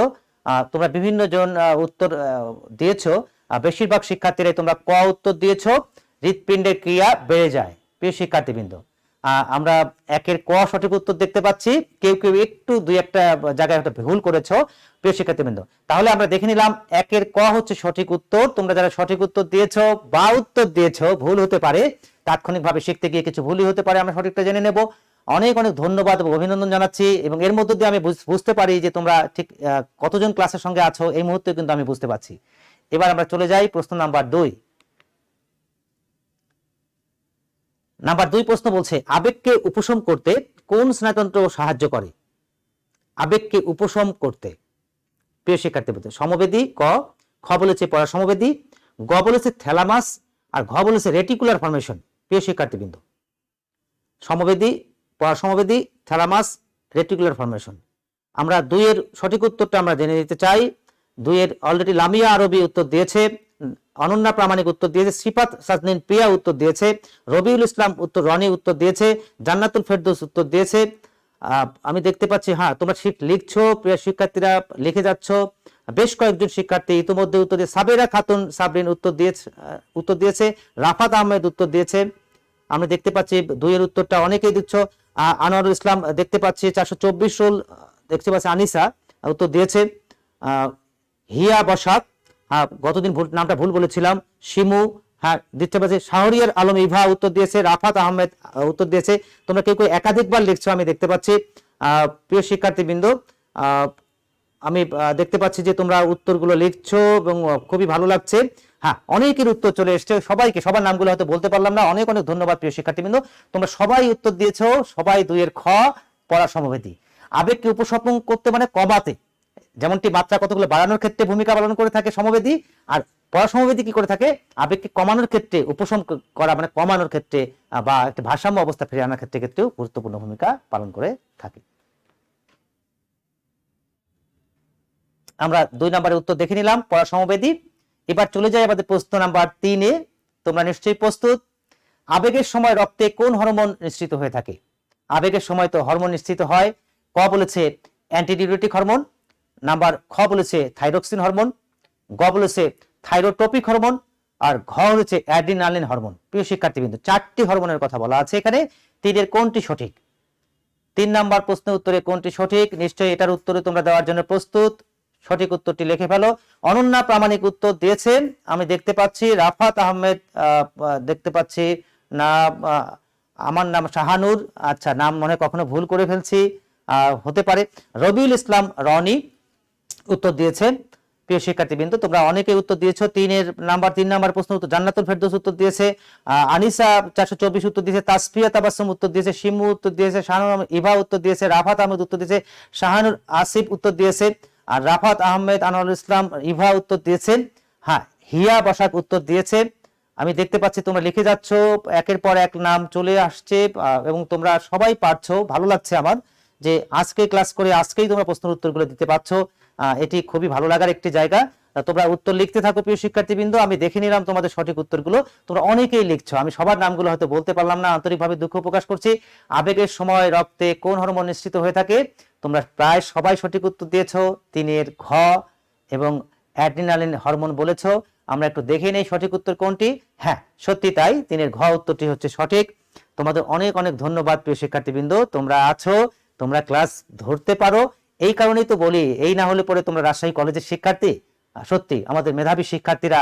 A: তোমরা বিভিন্ন জন উত্তর দিয়েছো। বেশিরভাগ শিক্ষার্থীরাই তোমরা ক উত্তর দিয়েছো, হৃৎপিণ্ডের ক্রিয়া বেড়ে যায়। প্রিয় শিক্ষার্থীবৃন্দ, আমরা একের ক সঠিক উত্তর দেখতে পাচ্ছি, কেউ কেউ একটু দুই একটা জায়গায় একটা ভুল করেছো। প্রিয় শিক্ষার্থীবৃন্দ, তাহলে আমরা দেখে নিলাম একের ক হচ্ছে সঠিক উত্তর। তোমরা যারা সঠিক উত্তর দিয়েছো বা উত্তর দিয়েছো, ভুল হতে পারে, তাৎক্ষণিকভাবে শিখতে গিয়ে কিছু ভুলই হতে পারে, আমরা সঠিকটা জেনে নেব। অনেক অনেক ধন্যবাদ এবং অভিনন্দন জানাচ্ছি। এবং এর মধ্য দিয়ে আমি বুঝতে পারি যে তোমরা ঠিক কতজন ক্লাসের সঙ্গে আছো এই মুহূর্তে কিন্তু আমি বুঝতে পারছি। এবার আমরা চলে যাই প্রশ্ন নাম্বার 2। নাম্বার 2 প্রশ্ন বলছে, আবেগকে উপশম করতে কোন স্নায়ুতন্ত্র সাহায্য করে? আবেগকে উপশম করতে, প্রিয় শিক্ষার্থী বলতে সমবেদী ক, খ বলেছে পরাসমবেদী, গ বলেছে থ্যালামাস, আর ঘ বলেছে রেটিকুলার ফর্মেশন। প্রিয় শিক্ষার্থীবৃন্দ, সমবেদী, পরাসমবেদী, থ্যালামাস, রেটিকুলার ফর্মেশন। আমরা 2 এর সঠিক উত্তরটা আমরা জেনে নিতে চাই। 2 এর অলরেডি লামিয়া আরবি উত্তর দিয়েছে, অনন্যা প্রামাণিক উত্তর দিয়েছে, শ্রীপাত সাজনিন প্রিয়া উত্তর দিয়েছে, রবিউল ইসলাম উত্তর রনি উত্তর দিয়েছে, জান্নাতুল ফেরদৌস উত্তর দিয়েছে। আমি দেখতে পাচ্ছি, হ্যাঁ তোমরা ঠিক লিখছো, প্রিয় শিক্ষার্থীরা লিখে যাচ্ছ। বেশ কয়েকজন শিক্ষার্থী ইতিমধ্যে উত্তর দিয়ে, সাবেরা খাতুন সাবরিন উত্তর দিয়েছে, রাফাত আহমেদ উত্তর দিয়েছে। আমি দেখতে পাচ্ছি 2 এর উত্তরটা অনেকেই দিচ্ছ। আনোয়ারুল ইসলাম দেখতে পাচ্ছি 424 রোল দেখতে পাচ্ছি, আনিসা উত্তর দিয়েছে, হিয়া বসাক, গতদিন নামটা ভুল বলেছিলাম, শিমু, হ্যাঁ দেখতে পাচ্ছি, শাহরিয়ার আলম ইভা উত্তর দিয়েছে, রাফাত আহমেদ উত্তর দিয়েছে। তোমরা কেউ কেউ একাধিকবার লিখছো আমি দেখতে পাচ্ছি। প্রিয় শিক্ষার্থীবৃন্দ, আমি দেখতে পাচ্ছি যে তোমরা উত্তরগুলো লিখছো এবং খুবই ভালো লাগছে। হ্যাঁ অনেকের উত্তর চলে এসছে, সবাইকে সবার নামগুলো হয়তো বলতে পারলাম না, অনেক অনেক ধন্যবাদ প্রিয় শিক্ষার্থীবৃন্দ। তোমরা সবাই উত্তর দিয়েছো, সবাই 2 এর খ পরাসমবেদী। আবেগকে উপশম করতে মানে কমাতে, যেমনটি মাত্রা কতগুলো বাড়ানোর ক্ষেত্রে ভূমিকা পালন করে থাকে সমবেদী, আর পরাসমবেদী কি করে থাকে, আবেগকে কমানোর ক্ষেত্রে, উপশম করা মানে কমানোর ক্ষেত্রে বা একটা ভারসাম্য অবস্থা ফিরিয়ে আনার ক্ষেত্রেও গুরুত্বপূর্ণ ভূমিকা পালন করে থাকে। আমরা 2 নম্বরের উত্তর দেখে নিলাম, পরাসমবেদী। এবার চলে যাই আমাদের প্রশ্ন নাম্বার 3 এ। তোমরা নিশ্চয়ই প্রস্তুত। আবেগের সময় রক্তে কোন হরমোন নিঃসৃত হয়ে থাকে? আবেগের সময় তো হরমোন নিঃসৃত হয়, ক বলেছে অ্যান্টিডিউরেটিক হরমোন, নাম্বার খ বলেছে থাইরক্সিন হরমোন, গ বলেছে থাইরোট্রপিক হরমোন, আর ঘ হচ্ছে অ্যাড্রিনালিন হরমোন। প্রিয় শিক্ষার্থীবৃন্দ, 4টি হরমোনের কথা বলা আছে এখানে, 3 এর কোনটি সঠিক? 3 নাম্বার প্রশ্নের উত্তরে কোনটি সঠিক? নিশ্চয়ই এটার উত্তরে তোমরা দেওয়ার জন্য প্রস্তুত। সঠিক উত্তরটি লিখে ফেলো। অনন্যা প্রামাণিক উত্তর দিয়েছেন আমি দেখতে পাচ্ছি, রাফাত আহমেদ দেখতে পাচ্ছি না, আমার নাম শাহানুর, আচ্ছা নাম মনে কখনো ভুল করে ফেলছি, হতে পারে। রবিউল ইসলাম রনি উত্তর দিয়েছেন। প্রিয় শিক্ষার্থীবৃন্দ, তোমরা অনেকে উত্তর দিয়েছো। 3 নাম্বার প্রশ্ন উত্তর জান্নাতুল ফেরদৌস উত্তর দিয়েছে, আনিসা 424 উত্তর দিয়েছে, তাসফিয়া তাবাসসুম উত্তর দিয়েছে, শিমু উত্তর দিয়েছে, শাহানুর ইভা উত্তর দিয়েছে, রাফাত আহমেদ উত্তর দিয়েছে, শাহানুর আসিফ উত্তর দিয়েছে, আর রাফাত আহমেদ, আনোয়ারুল ইসলাম ইভা উত্তর দিয়েছেন। হ্যাঁ হিয়া বসাক উত্তর দিয়েছে। আমি দেখতে পাচ্ছি তোমরা লিখে যাচ্ছ, একের পর এক নাম চলে আসছে এবং তোমরা সবাই পারছো। ভালো লাগছে আমার যে আজকে ক্লাস করে আজকেই তোমরা প্রশ্নের উত্তরগুলো দিতে পারছো, এটি খুবই ভালো লাগার একটি জায়গা। তোমরা উত্তর লিখতে থাকো প্রিয় শিক্ষার্থীবৃন্দ। আমি দেখে নিলাম তোমাদের সঠিক উত্তরগুলো, তোমরা অনেকেই লিখছো, আমি সবার নামগুলো হয়তো বলতে পারলাম না, আন্তরিকভাবে দুঃখ প্রকাশ করছি। আবেগের সময় রক্তে কোন হরমোন নিঃসৃত হয়ে থাকে? তোমরা প্রায় সবাই সঠিক উত্তর দিয়েছো, 3 এর ঘ এবং অ্যাড্রিনালিন হরমোন বলেছো। আমরা একটু দেখে নেই সঠিক উত্তর কোনটি। হ্যাঁ সত্যি তাই, 3 এর ঘ উত্তরটি হচ্ছে সঠিক। তোমাদের অনেক অনেক ধন্যবাদ প্রিয় শিক্ষার্থীবৃন্দ, তোমরা আছো, তোমরা ক্লাস ধরতে পারো। এই কারণেই তো বলি, এই না হলে পরে তোমরা রাজশাহী কলেজের শিক্ষার্থী। সত্যি আমাদের মেধাবী শিক্ষার্থীরা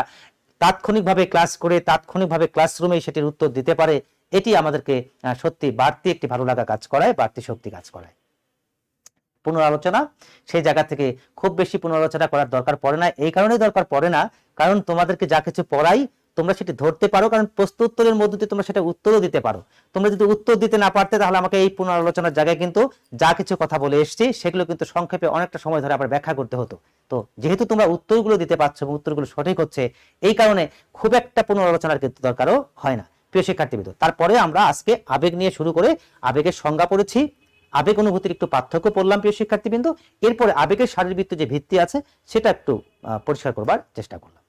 A: তাৎক্ষণিকভাবে ক্লাস করে তাৎক্ষণিকভাবে ক্লাসরুমে সেটির উত্তর দিতে পারে, এটি আমাদেরকে সত্যি বাড়তি একটি ভালো লাগা কাজ করায়, বাড়তি শক্তি কাজ করায়। পুনরালোচনা সেই জায়গা থেকে খুব বেশি পুনরালোচনা করার দরকার পড়ে না। এই কারণেই দরকার পড়ে না কারণ তোমাদেরকে যা কিছু পড়াই তোমরা সেটি ধরতে পারো, কারণ প্রশ্ন উত্তরের মধ্যে দিয়ে তোমরা সেটা উত্তরও দিতে পারো। তোমরা যদি উত্তর দিতে না পারতে তাহলে আমাকে এই পুনরালোচনার জায়গায় কিন্তু যা কিছু কথা বলে এসেছি সেগুলো কিন্তু সংক্ষেপে অনেকটা সময় ধরে আবার ব্যাখ্যা করতে হতো। তো যেহেতু তোমরা উত্তরগুলো দিতে পারছো এবং উত্তরগুলো সঠিক হচ্ছে, এই কারণে খুব একটা পুনরালোচনার কিন্তু দরকারও হয় না প্রিয় শিক্ষার্থীবৃন্দ। তারপরে আমরা আজকে আবেগ নিয়ে শুরু করে আবেগের সংজ্ঞা পড়েছি, আবেগ অনুভূতির একটু পার্থক্য পড়লাম প্রিয় শিক্ষার্থীবৃন্দ। এরপরে আবেগের শারীরবৃত্ত যে ভিত্তি আছে সেটা একটু পরিষ্কার করবার চেষ্টা করলাম।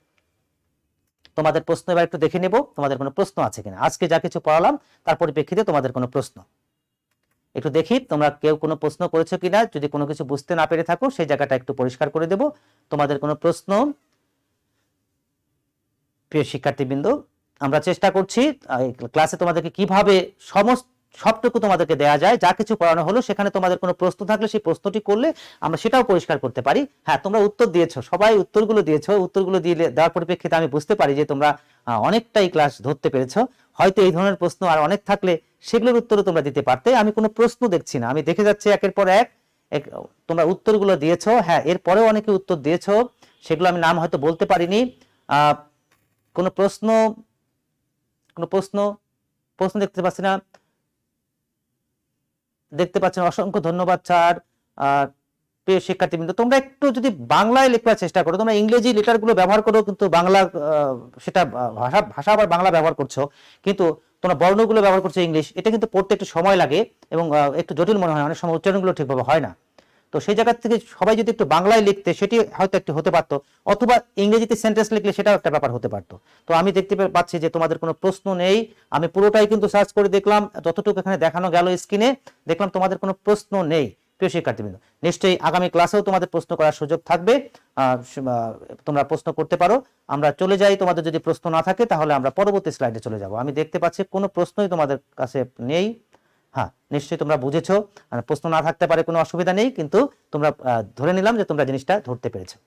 A: তোমাদের প্রশ্ন এবার একটু দেখে নেব, তোমাদের কোনো প্রশ্ন আছে কিনা। আজকে যা কিছু পড়ালাম তার পরিপ্রেক্ষিতে তোমাদের কোনো প্রশ্ন একটু দেখি, তোমরা কেউ কোনো প্রশ্ন করেছো কিনা। যদি কোনো কিছু বুঝতে না পেরে থাকো সেই জায়গাটা একটু পরিষ্কার করে দেব। তোমাদের কোনো প্রশ্ন প্রিয় শিক্ষার্থীবৃন্দ? আমরা চেষ্টা করছি ক্লাসে তোমাদেরকে কিভাবে সবটুকু তোমাদেরকে দেয়া যায়, যা কিছু পড়ানো হলো সেখানে তোমাদের কোনো প্রশ্ন থাকলে সেই প্রশ্নটি করলে আমরা সেটাও পরিষ্কার করতে পারি। হ্যাঁ, তোমরা উত্তর দিয়েছো, সবাই উত্তরগুলো দিয়েছো। উত্তরগুলো দেওয়ার পরিপ্রেক্ষিতে আমি বুঝতে পারি যে তোমরা অনেকটাই ক্লাস ধরতে পেরেছো। হয়তো এই ধরনের প্রশ্ন আর অনেক থাকলে সেগুলোর উত্তরও তোমরা দিতে পারতে। আমি কোনো প্রশ্ন দেখছি না, আমি দেখে যাচ্ছি একের পর এক তোমরা উত্তরগুলো দিয়েছো। হ্যাঁ, এরপরেও অনেকে উত্তর দিয়েছো, সেগুলো আমি নাম হয়তো বলতে পারিনি। কোনো প্রশ্ন দেখতে পাচ্ছি না, অসংখ্য ধন্যবাদ স্যার। প্রিয় শিক্ষার্থীবৃন্দ, তোমরা একটু যদি বাংলায় লেখার চেষ্টা করো, তোমরা ইংরেজি লেটারগুলো ব্যবহার করো কিন্তু বাংলা সেটা ভাষা আবার বাংলা ব্যবহার করছো, কিন্তু তোমরা বর্ণগুলো ব্যবহার করছো ইংলিশ। এটা কিন্তু পড়তে একটু সময় লাগে এবং একটু জটিল মনে হয়, অনেক সময় উচ্চারণগুলো ঠিকভাবে হয় না। তো সেই জায়গা থেকে সবাই যদি একটু বাংলায় লিখতে সেটি হয়তো একটু হতে পারতো, অথবা ইংরেজিতে সেন্টেন্স লিখলে সেটাও একটা ব্যাপার হতে পারতো। তো আমি দেখতে পাচ্ছি যে তোমাদের কোনো প্রশ্ন নেই। আমি পুরোটাই কিন্তু সার্চ করে দেখলাম, যতটুকু এখানে দেখানো গেল স্ক্রিনে দেখলাম তোমাদের কোনো প্রশ্ন নেই। প্রিয় শিক্ষার্থীবৃন্দ, নিশ্চয়ই আগামী ক্লাসেও তোমাদের প্রশ্ন করার সুযোগ থাকবে, তোমরা প্রশ্ন করতে পারো। আমরা চলে যাই, তোমাদের যদি প্রশ্ন না থাকে তাহলে আমরা পরবর্তী স্লাইডে চলে যাব। আমি দেখতে পাচ্ছি কোনো প্রশ্নই তোমাদের কাছে নেই। হ্যাঁ, নিশ্চয়ই তোমরা বুঝেছো, প্রশ্ন না থাকতে পারে, কোনো অসুবিধা নেই, কিন্তু তোমরা ধরে নিলাম যে তোমরা জিনিসটা ধরতে পেরেছো।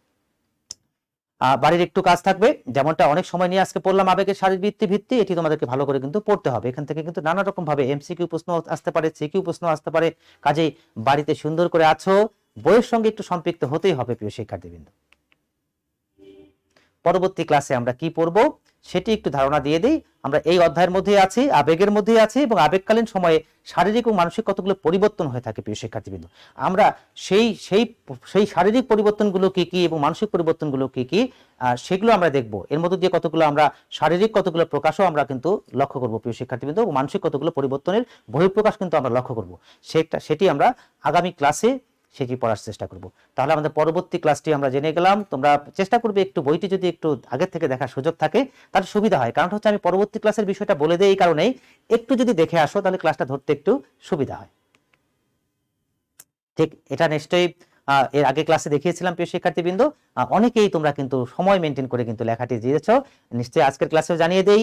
A: বাড়ির একটু কাজ থাকবে, যেমনটা অনেক সময় নিয়ে আজকে পড়লাম আবেগের শারীরবৃত্তি ভিত্তি, এটি তোমাদেরকে ভালো করে কিন্তু পড়তে হবে। এখান থেকে কিন্তু নানা রকম ভাবে এমসিকিউ প্রশ্ন আসতে পারে, সিকিউ প্রশ্ন আসতে পারে। কাজেই বাড়িতে সুন্দর করে আছো, বইয়ের সঙ্গে একটু সম্পৃক্ত হতেই হবে প্রিয় শিক্ষার্থীবৃন্দ। পরবর্তী ক্লাসে আমরা কি পড়বো সেটি একটু ধারণা দিয়ে দিই। আমরা এই অধ্যায়ের মধ্যে আছি, আবেগের মধ্যে আছি, এবং আবেগকালীন সময়ে শারীরিক ও মানসিক কতগুলো পরিবর্তন হয়ে থাকে প্রিয় শিক্ষার্থীবৃন্দ। আমরা সেই শারীরিক পরিবর্তনগুলো কি কি এবং মানসিক পরিবর্তনগুলো কি কি সেগুলো আমরা দেখব। এর মধ্যে দিয়ে কতগুলো আমরা শারীরিক কতগুলো প্রকাশও আমরা কিন্তু লক্ষ্য করবো প্রিয় শিক্ষার্থীবৃন্দ, এবং মানসিক কতগুলো পরিবর্তনের বহিঃপ্রকাশ কিন্তু আমরা লক্ষ্য করব। সেটি আমরা আগামী ক্লাসে সেটি পড়ার চেষ্টা করব। তাহলে আমাদের পরবর্তী ক্লাসটি আমরা জেনে গেলাম। তোমরা চেষ্টা করবে একটু বইটি যদি একটু আগের থেকে দেখার সুযোগ থাকে তাহলে সুবিধা হয়, কারণ হচ্ছে আমি পরবর্তী ক্লাসের বিষয়টা বলে দেই এই কারণেই, একটু যদি দেখে আসো তাহলে ক্লাসটা ধরতে একটু সুবিধা হয়। ঠিক, এটা নিশ্চয়ই এর আগে ক্লাসে দেখিয়েছিলাম প্রিয় শিক্ষার্থীবৃন্দ। অনেকেই তোমরা কিন্তু সময় মেনটেন করে কিন্তু লেখাটি দিয়েছ। নিশ্চয়ই আজকের ক্লাসেও জানিয়ে দেই,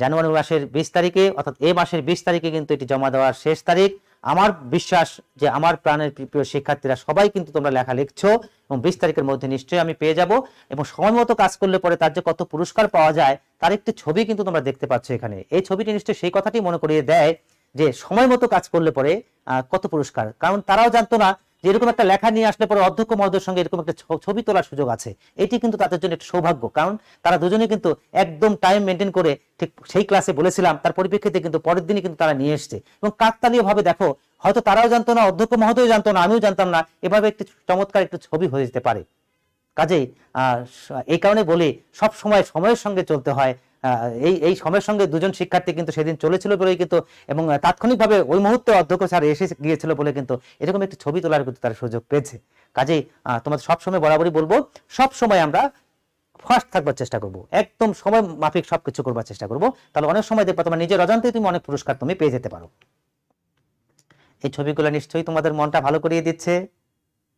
A: জানুয়ারি মাসের 20 তারিখে অর্থাৎ এই মাসের 20 তারিখে কিন্তু এটি জমা দেওয়ার শেষ তারিখ। আমার বিশ্বাস যে আমার প্রাণের প্রিয় শিক্ষার্থীরা সবাই কিন্তু তোমরা লেখা লিখছো, এবং 20 তারিখের মধ্যে নিশ্চয়ই আমি পেয়ে যাব। এবং সময় মতো কাজ করলে পরে তার যে কত পুরস্কার পাওয়া যায় তার একটি ছবি কিন্তু তোমরা দেখতে পাচ্ছ এখানে। এই ছবিটি নিশ্চয়ই সেই কথাটি মনে করিয়ে দেয় যে সময় মতো কাজ করলে পরে কত পুরস্কার। কারণ তারাও জানতো না যে এরকম একটা লেখা নিয়ে আসলে পরে অধ্যক্ষ মহোদয়ের সঙ্গে এরকম একটা ছবি তোলার সুযোগ আছে। এটি কিন্তু তাদের জন্য একটা সৌভাগ্য, কারণ তারা দুজনে কিন্তু একদম টাইম মেনটেন করে ঠিক সেই ক্লাসে বলেছিলাম তার পরিপ্রেক্ষিতে কিন্তু পরের দিনই কিন্তু তারা নিয়ে এসছে। এবং কাকতালীয় ভাবে দেখো, হয়তো তারাও জানতো না, অধ্যক্ষ মহোদয় জানতো না, আমিও জানতাম না, এভাবে একটি চমৎকার একটু ছবি হয়ে যেতে পারে। কাজেই এই কারণে বলি সব সময় সময়ের সঙ্গে চলতে হয়। এই সময়ের সঙ্গে দুজন শিক্ষার্থী কিন্তু সেদিন চলেছিল বলেই কিন্তু, এবং তাৎক্ষণিকভাবে ওই মুহূর্তে অধ্যক্ষ স্যার এসে গিয়েছিল বলে কিন্তু এরকম একটি ছবি তোলার কিন্তু তারা সুযোগ পেয়েছে। কাজেই তোমাদের সবসময় বরাবরই বলবো, সব সময় আমরা ফার্স্ট থাকবার চেষ্টা করব, একদম সময় মাফিক সবকিছু করবার চেষ্টা করব। তাহলে অনেক সময় দেখবা তোমার নিজের অজান্তে তুমি অনেক পুরস্কার তুমি পেয়ে যেতে পারো। এই ছবিগুলো নিশ্চয়ই তোমাদের মনটা ভালো করিয়ে দিচ্ছে।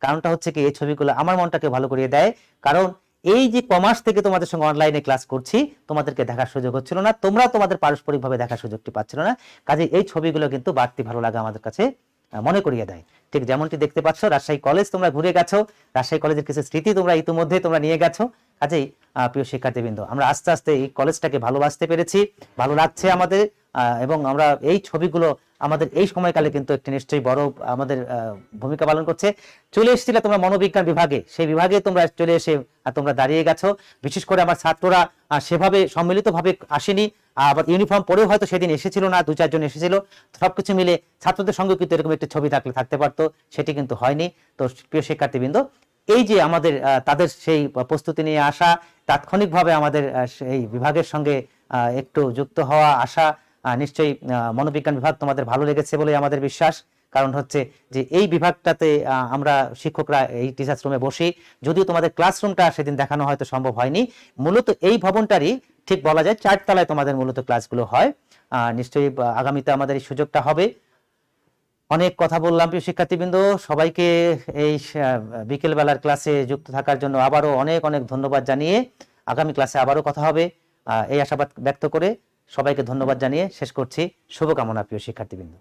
A: কারণটা হচ্ছে কি, এই ছবিগুলো আমার মনটাকে ভালো করিয়ে দেয়, কারণ এই যে কমার্স থেকে তোমাদের সঙ্গে অনলাইনে ক্লাস করছি, তোমাদেরকে দেখার সুযোগ হচ্ছিল না, তোমরা তোমাদের পারস্পরিকভাবে দেখার সুযোগটি পাচ্ছিল না। কাজে এই ছবিগুলো কিন্তু বাড়তি ভালো লাগা আমাদের কাছে মনে করিয়ে দেয়। ঠিক যেমনটি দেখতে পাচ্ছ, রাজশাহী কলেজ তোমরা ঘুরে গেছো, রাজশাহী কলেজের কিছু স্মৃতি তোমরা ইতিমধ্যে তোমরা নিয়ে গেছো। কাজেই প্রিয় শিক্ষার্থীবৃন্দ, আমরা আস্তে আস্তে এই কলেজটাকে ভালোবাসতে পেরেছি, ভালো লাগছে আমাদের, এবং আমরা এই ছবিগুলো আমাদের এই সময়কালে কিন্তু একটি নিশ্চয়ই বড় আমাদের ভূমিকা পালন করছে। চলে এসেছিলে তোমরা মনোবিজ্ঞান বিভাগে, সেই বিভাগে তোমরা চলে এসে তোমরা দাঁড়িয়ে গেছো। বিশেষ করে আমার ছাত্ররা সেভাবে সম্মিলিতভাবে আসেনি, আবার ইউনিফর্ম পরেও হয়তো সেদিন এসেছিল না, 2-4 জন এসেছিল। সবকিছু মিলে ছাত্রদের সঙ্গে কিন্তু এরকম একটা ছবি থাকতে পারতো, সেটি কিন্তু হয়নি। তো প্রিয় শিক্ষার্থীবৃন্দ, এই যে আমাদের তাদের সেই প্রস্তুতি নিয়ে আসা, তাৎক্ষণিকভাবে আমাদের সেই বিভাগের সঙ্গে একটু যুক্ত হওয়া আসা, নিশ্চয়ই মনোবিজ্ঞান বিভাগ তোমাদের ভালো লেগেছে বলে আমাদের বিশ্বাস। কারণ হচ্ছে যে এই বিভাগটাতে আমরা শিক্ষকরা এই টিচার্স রুমে বসি, যদিও তোমাদের ক্লাসরুমটা সেদিন দেখানো হয়তো সম্ভব হয়নি। মূলত এই ভবনটারই ঠিক বলা যায় 4 তলায় তোমাদের মূলত ক্লাসগুলো হয়। নিশ্চয়ই আগামীতে আমাদের এই সুযোগটা হবে। অনেক কথা বললাম প্রিয় শিক্ষার্থীবৃন্দ, সবাইকে এই বিকেলবেলার ক্লাসে যুক্ত থাকার জন্য আবারও অনেক অনেক ধন্যবাদ জানিয়ে আগামী ক্লাসে আবারও কথা হবে এই আশাবাদ ব্যক্ত করে সবাইকে ধন্যবাদ জানিয়ে শেষ করছি। শুভকামনা প্রিয় শিক্ষার্থীবৃন্দ।